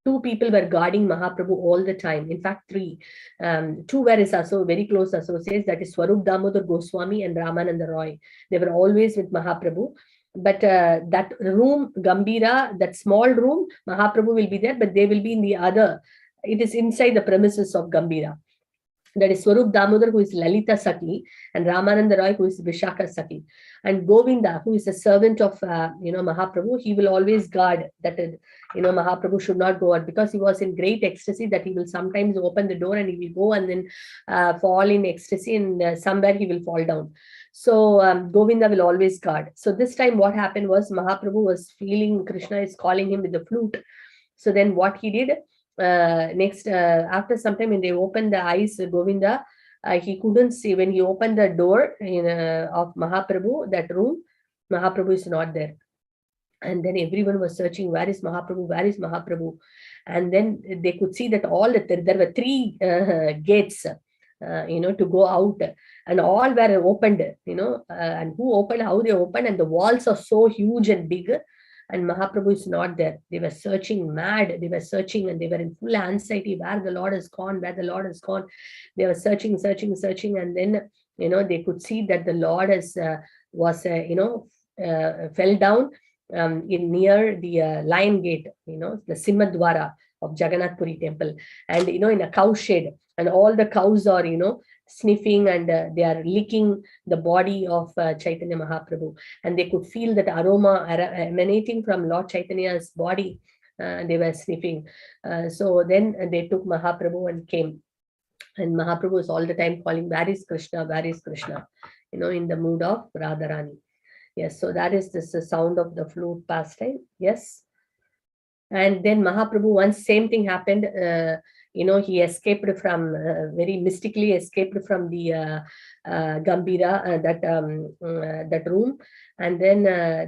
2 people were guarding Mahaprabhu all the time. In fact, 3. 2 were his very close associates, that is Swarup Damodar Goswami and Ramananda Roy. They were always with Mahaprabhu. But that room, Gambhira, that small room, Mahaprabhu will be there, but they will be in the other. It is inside the premises of Gambhira. That is Swarup Damodar, who is Lalita Saki, and Ramananda Roy, who is Vishaka Saki. And Govinda, who is a servant of, Mahaprabhu, he will always guard that, Mahaprabhu should not go out, because he was in great ecstasy that he will sometimes open the door and he will go and then fall in ecstasy, and somewhere he will fall down. So Govinda will always guard. So this time what happened was Mahaprabhu was feeling Krishna is calling him with the flute. So then what he did, next, after some time, when they opened the eyes, Govinda, he couldn't see. When he opened the door of Mahaprabhu, that room, Mahaprabhu is not there. And then everyone was searching, where is Mahaprabhu, where is Mahaprabhu? And then they could see that there were 3 gates, to go out, and all were opened, and who opened, how they opened, and the walls are so huge and big, and Mahaprabhu is not there. They were searching mad. They were searching, and they were in full anxiety, where the Lord has gone, where the Lord has gone. They were searching, and then, they could see that the Lord fell down in near the Lion Gate, the Simhadwara of Jagannath Puri temple, and, in a cow shed, and all the cows are, sniffing, and they are licking the body of Chaitanya Mahaprabhu, and they could feel that aroma emanating from Lord Chaitanya's body. They were sniffing. So then they took Mahaprabhu and came, and Mahaprabhu was all the time calling, where is Krishna, where is Krishna, in the mood of Radharani. Yes, so that is the sound of the flute pastime. Yes. And then Mahaprabhu, once same thing happened he escaped from, very mystically escaped from the Gambira, that room. And then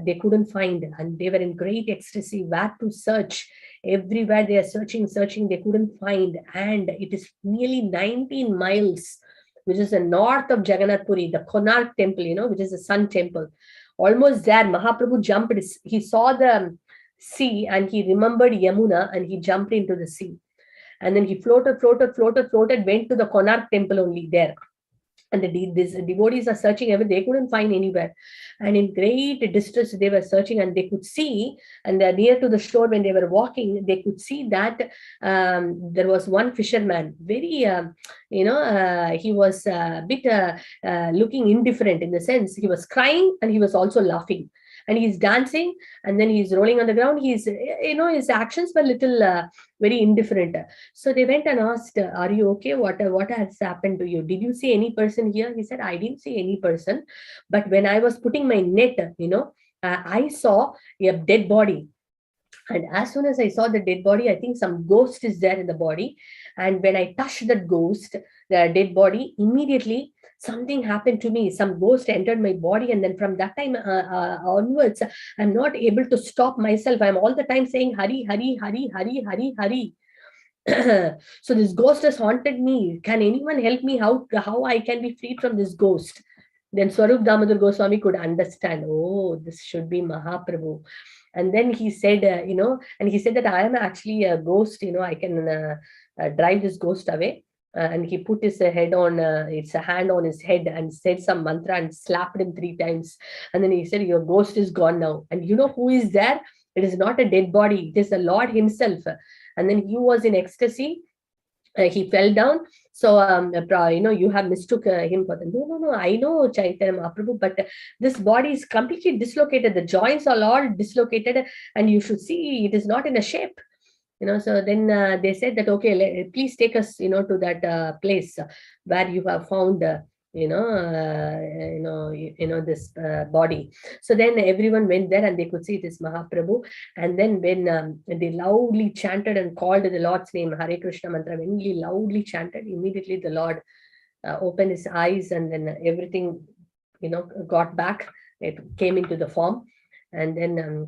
they couldn't find, and they were in great ecstasy where to search. Everywhere they are searching, they couldn't find. And it is nearly 19 miles, which is the north of Jagannath Puri, the Konark temple, which is the sun temple. Almost there, Mahaprabhu jumped. He saw the sea and he remembered Yamuna and he jumped into the sea. And then he floated, went to the Konark temple only there. And these devotees are searching everywhere. They couldn't find anywhere. And in great distress, they were searching, and they could see, and near to the shore when they were walking, they could see that there was one fisherman, very, he was a bit looking indifferent, in the sense he was crying and he was also laughing. And he's dancing, and then he's rolling on the ground. He's, his actions were little very indifferent. So they went and asked, "Are you okay? What has happened to you? Did you see any person here?" He said, "I didn't see any person, but when I was putting my net, I saw a dead body. And as soon as I saw the dead body, I think some ghost is there in the body. And when I touched that ghost, the dead body, immediately something happened to me. Some ghost entered my body. And then from that time onwards, I'm not able to stop myself. I'm all the time saying, Hari, Hari, Hari, Hari, Hari, Hari." So this ghost has haunted me. Can anyone help me? How I can be freed from this ghost? Then Swarup Damodar Goswami could understand, oh, this should be Mahaprabhu. And then he said, and he said that I am actually a ghost, I can drive this ghost away. And he put his head on, it's a hand on his head, and said some mantra and slapped him 3 times. And then he said, "Your ghost is gone now." And you know who is there? It is not a dead body. It is the Lord himself. And then he was in ecstasy. He fell down. So, you have mistook him for the, no, I know Chaitanya Mahaprabhu, but this body is completely dislocated. The joints are all dislocated, and you should see it is not in a shape. So then they said that, okay, please take us, to that place where you have found, this body. So then everyone went there, and they could see it is Mahaprabhu. And then when they loudly chanted and called the Lord's name, Hare Krishna mantra, when he loudly chanted, immediately the Lord opened his eyes, and then everything, got back. It came into the form. And then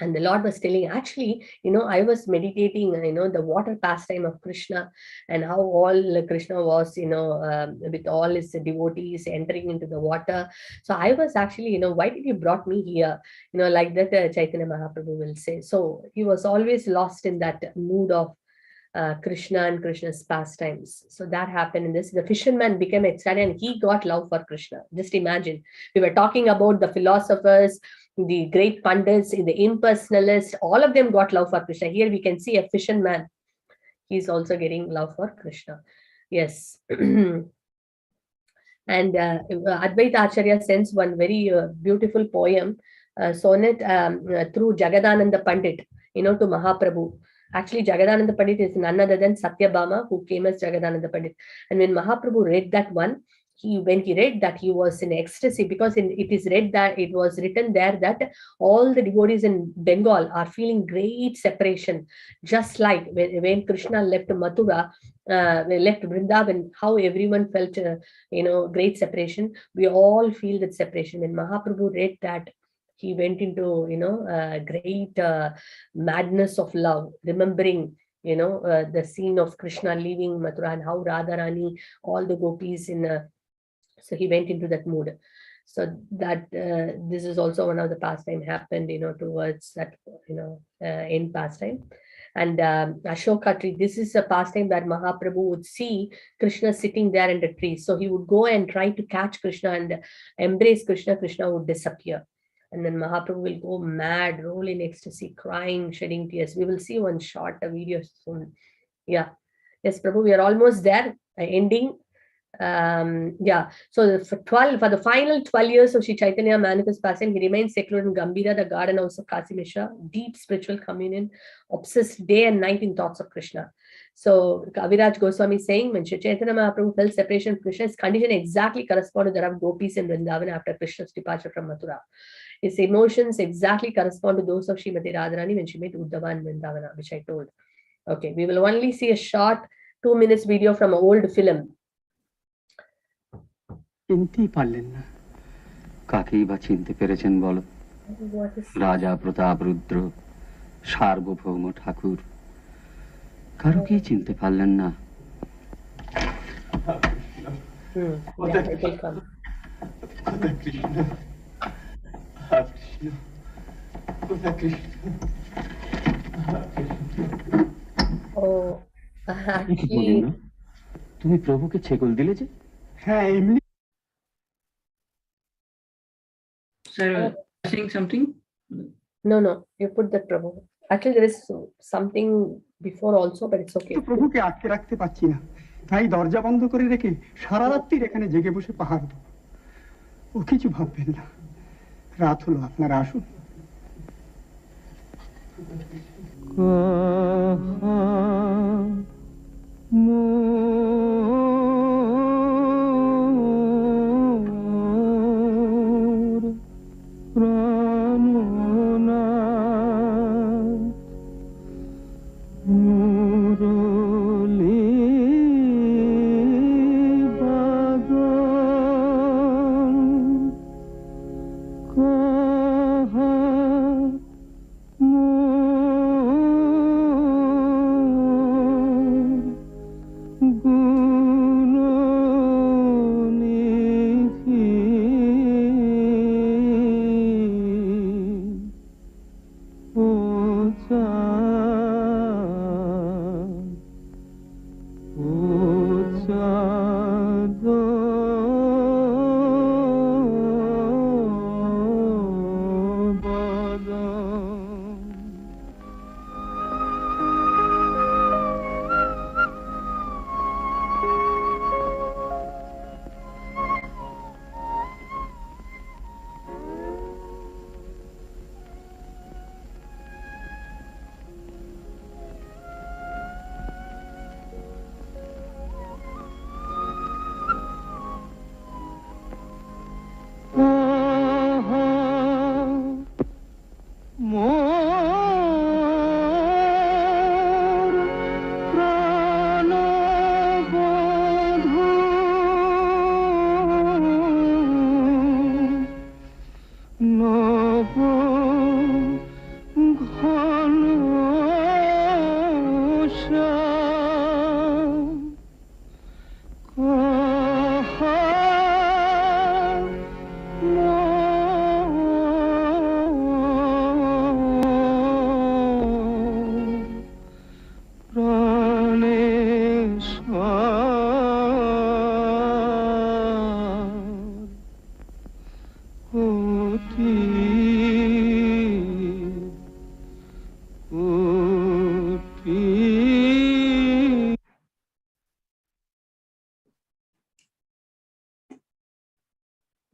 and the Lord was telling, actually, I was meditating, the water pastime of Krishna, and how all Krishna was, with all his devotees entering into the water. So I was actually, why did you brought me here? Like that Chaitanya Mahaprabhu will say. So he was always lost in that mood of Krishna and Krishna's pastimes. So that happened in this. The fisherman became excited, and he got love for Krishna. Just imagine. We were talking about the philosophers, the great pundits, the impersonalists, all of them got love for Krishna. Here we can see a fisherman. He's also getting love for Krishna. Yes. And Advaita Acharya sends one very beautiful poem, sonnet through Jagadananda Pandit, to Mahaprabhu. Actually, Jagadananda Pandit is none other than Satyabhama, who came as Jagadananda Pandit. And when Mahaprabhu read that one, when he read that, he was in ecstasy, because it is read that it was written there that all the devotees in Bengal are feeling great separation, just like when Krishna left Mathura, left Vrindavan, how everyone felt, great separation. We all feel that separation. When Mahaprabhu read that, he went into, great madness of love, remembering, the scene of Krishna leaving Mathura and how Radharani, all the gopis in. So he went into that mood. So that this is also one of the pastime happened, towards that, end pastime. And Ashoka tree, this is a pastime where Mahaprabhu would see Krishna sitting there in the tree. So he would go and try to catch Krishna and embrace Krishna. Krishna would disappear. And then Mahaprabhu will go mad, roll in ecstasy, crying, shedding tears. We will see one short video soon. Yeah. Yes, Prabhu, we are almost there, ending. So for the final 12 years of Sri Chaitanya manifest pastime, he remains secluded in Gambira, the garden house of Kasi Mishra, deep spiritual communion, obsessed day and night in thoughts of Krishna. So Kaviraj Goswami is saying, when Sri Chaitanya Mahaprabhu felt separation from Krishna, his condition exactly corresponded to that of gopis in Vrindavan after Krishna's departure from Mathura. His emotions exactly correspond to those of Srimati Radharani when she met Uddhava in Vrindavana, which I told. Okay, we will only see a short 2 minutes video from an old film. চিনতেই পারলেন না, কাকেই বা চিনতে পেরেছেন বলো? What is রাজা প্রতাপ রুদ্র, সার্বভৌম ঠাকুর, কারোকেই চিনতে পারলেন না। Yeah, it will come. Oh, actually, তুমি প্রভুকে ছেগল দিলে যে? হ্যাঁ এমনি sir saying something. no, you put that Prabhu. Actually, there is something before also, but it's okay. প্রভুকে আটকে রাখতে পারছি না, তাই দরজা বন্ধ করে রেখে সারা রাত্রির এখানে জেগে বসে পাহাড় দেব। ও কিছু ভাববেন না, রাত হলো, আপনারা আসুন।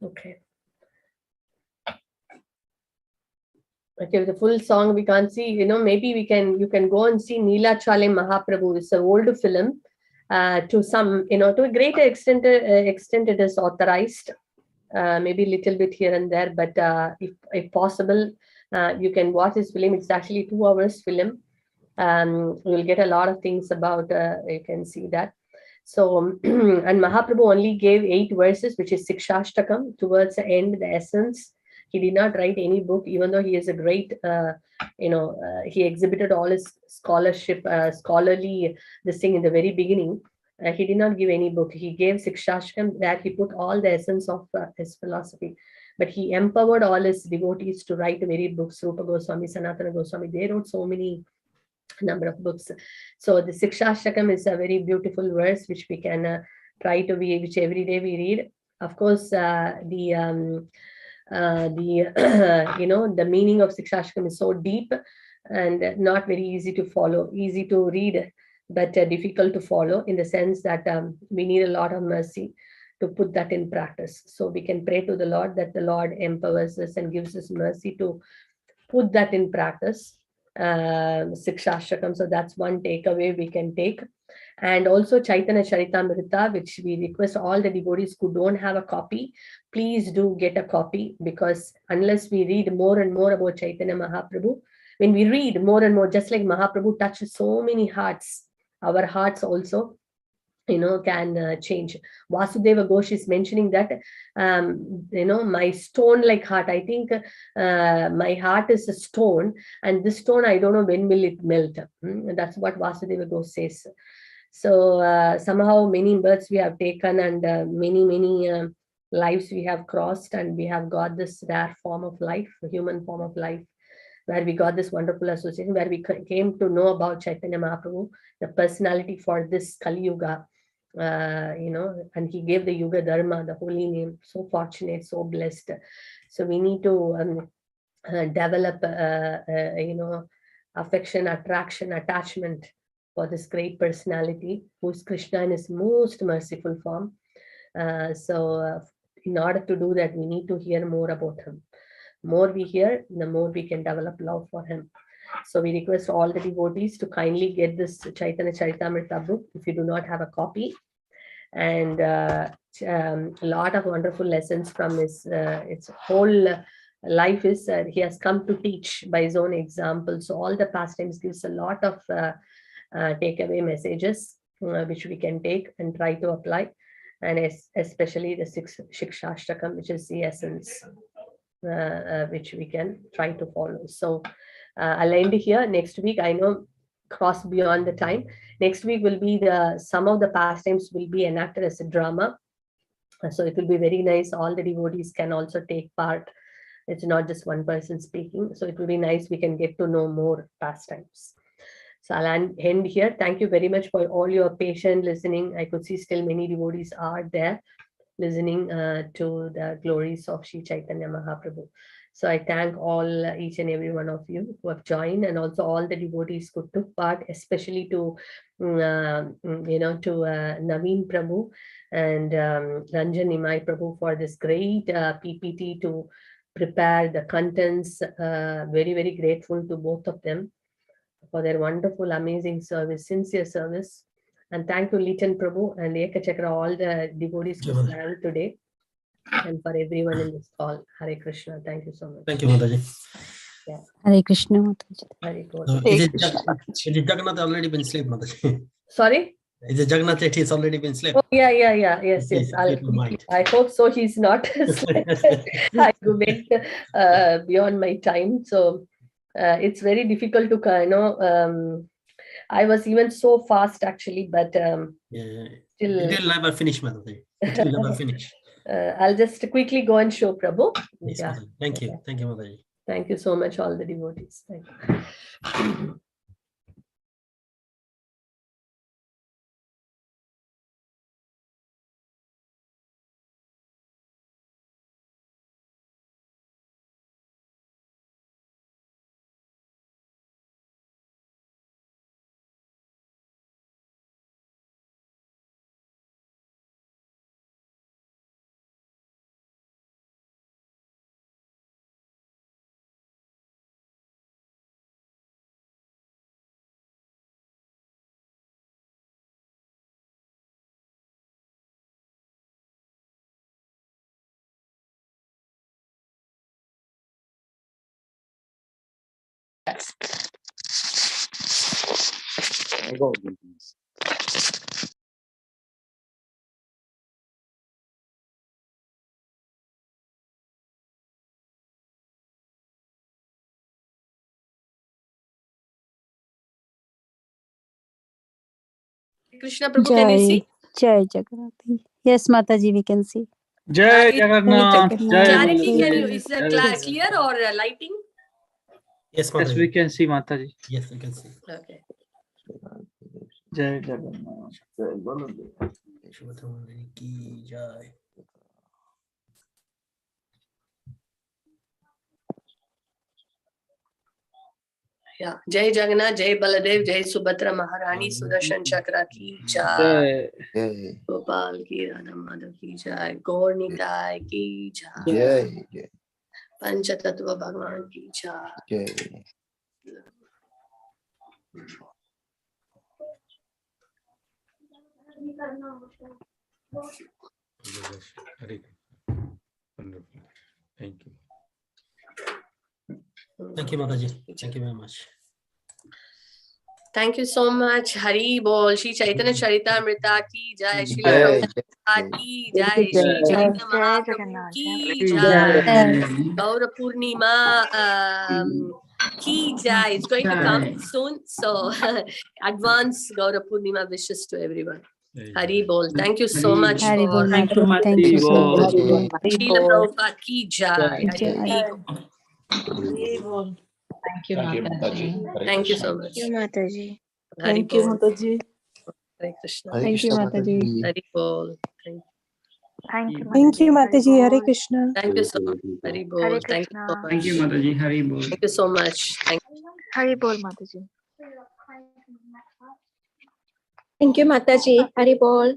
okay. Okay, the full song we can't see. Maybe you can go and see Neela Chale Mahaprabhu. It's an old film. To some, to a greater extent it is authorized. Maybe a little bit here and there, but if possible, you can watch this film. It's actually 2 hours film. You'll get a lot of things about. You can see that. So, and Mahaprabhu only gave 8 verses, which is Sikshashtakam. Towards the end, the essence. He did not write any book, even though he is a great, he exhibited all his scholarship, scholarly this thing in the very beginning. He did not give any book. He gave Sikshashtakam, that he put all the essence of his philosophy. But he empowered all his devotees to write very books. Rupa Goswami, Sanatana Goswami, they wrote so many number of books. So the Sikshashtakam is a very beautiful verse, which we can try to be, which every day we read. Of course, the meaning of Sikshashtakam is so deep and not very easy to follow, easy to read, but difficult to follow, in the sense that we need a lot of mercy to put that in practice. So we can pray to the Lord that the Lord empowers us and gives us mercy to put that in practice. Sikshashtakam. So that's one takeaway we can take. And also Chaitanya Charitamrita, which we request all the devotees who don't have a copy, please do get a copy, because unless we read more and more about Chaitanya Mahaprabhu, when we read more and more, just like Mahaprabhu touches so many hearts, our hearts also, can change. Vasudeva Ghosh is mentioning that, my stone-like heart. I think my heart is a stone, and this stone, I don't know when will it melt. That's what Vasudeva Ghosh says. So somehow many births we have taken, and many lives we have crossed, and we have got this rare form of life, human form of life, where we got this wonderful association, where we came to know about Chaitanya Mahaprabhu, the personality for this Kali Yuga. And he gave the Yuga Dharma, the holy name. So fortunate, so blessed. So we need to develop, affection, attraction, attachment for this great personality, who is Krishna in his most merciful form. In order to do that, we need to hear more about him. More we hear, the more we can develop love for him. So we request all the devotees to kindly get this Chaitanya Charitamrita book if you do not have a copy. And a lot of wonderful lessons from his its whole life is he has come to teach by his own example. So all the pastimes gives a lot of takeaway messages which we can take and try to apply, and especially the Shikshashtakam, which is the essence which we can try to follow. So I'll end here. Next week, I know, cross beyond the time. Next week will be some of the pastimes will be enacted as a drama. So it will be very nice. All the devotees can also take part. It's not just one person speaking. So it will be nice. We can get to know more pastimes. So I'll end here. Thank you very much for all your patient listening. I could see still many devotees are there listening to the glories of Sri Chaitanya Mahaprabhu. So I thank each and every one of you who have joined, and also all the devotees who took part, especially to Naveen Prabhu and Ranjan Nimai Prabhu for this great PPT to prepare the contents. Very, very grateful to both of them for their wonderful, amazing service, sincere service. And thank you, Litan Prabhu and Ekachakra, all the devotees who traveled today, and for everyone in this call. Hare Krishna. Thank you so much. Thank you, Mataji. Yeah. Hare Krishna, Mataji. Hare Krishna. No, is it Jagannath already been sleep, Mataji? Sorry? Is it Jagannath that he's already been sleep? Oh, yeah. Yes. I hope so. He's not. I went beyond my time. So it's very difficult to I was even so fast actually, but still. It will never finish, Mataji. It will never finish. I'll just quickly go and show Prabhu. Yes, Yeah. Mataji. Thank you. Thank you, Mataji. Thank you so much, all the devotees. Thank you. Krishna Prabhu, can you see? Jai Jagannath. Yes, Mataji, we can see. Jai Jagannath. Clarity, Jai is the clear or lighting? Yes, Mataji. Yes, we can see, Mataji. Yes, we can see. Okay. Jai Jagannath. Jai Baladev. Ki jai. Yeah. Jai Jagannath, Jai Baladev, Jai Subhadra Maharani, Sudarshan Chakra ki jai. Jai. Gopal ki Radha Madhav ki jai. Gaur Nitai ki jai. Jai. Panchatattva Bhagwan ki jai. Jai. Wonderful. Thank you. Thank you, Mataji. Thank you very much. Thank you so much. Hari Bol. Shri Chaitanya Charitamrita ki jai. Shri Jai, Prabhupada ki jai. Shri Chaitanya Mahaprabhu ki jai. Gaura Purnima ki jai. It's going to come soon. So advance Gaura Purnima wishes to everyone. Hari Bol. Thank you so much. Hari Bol, Thank you, Mataji. Thank you so Mataji. much. Srila Prabhupada ki jai. Jai. Thank you, Mataji. Thank you so much. Thank you, Mataji. Hari Thank you, Bol. Mataji. Hare Krishna. Thank you, Mataji. Hari Bol. Thank you. Thank you, Mataji. Hare Krishna. Thank you so much. Hari Bol. Thank you so much. Thank you, Mataji. Hari Bol. Thank you so much. Thank you. Hari Bol, Mataji. Thank you, Mataji. Hari Bol.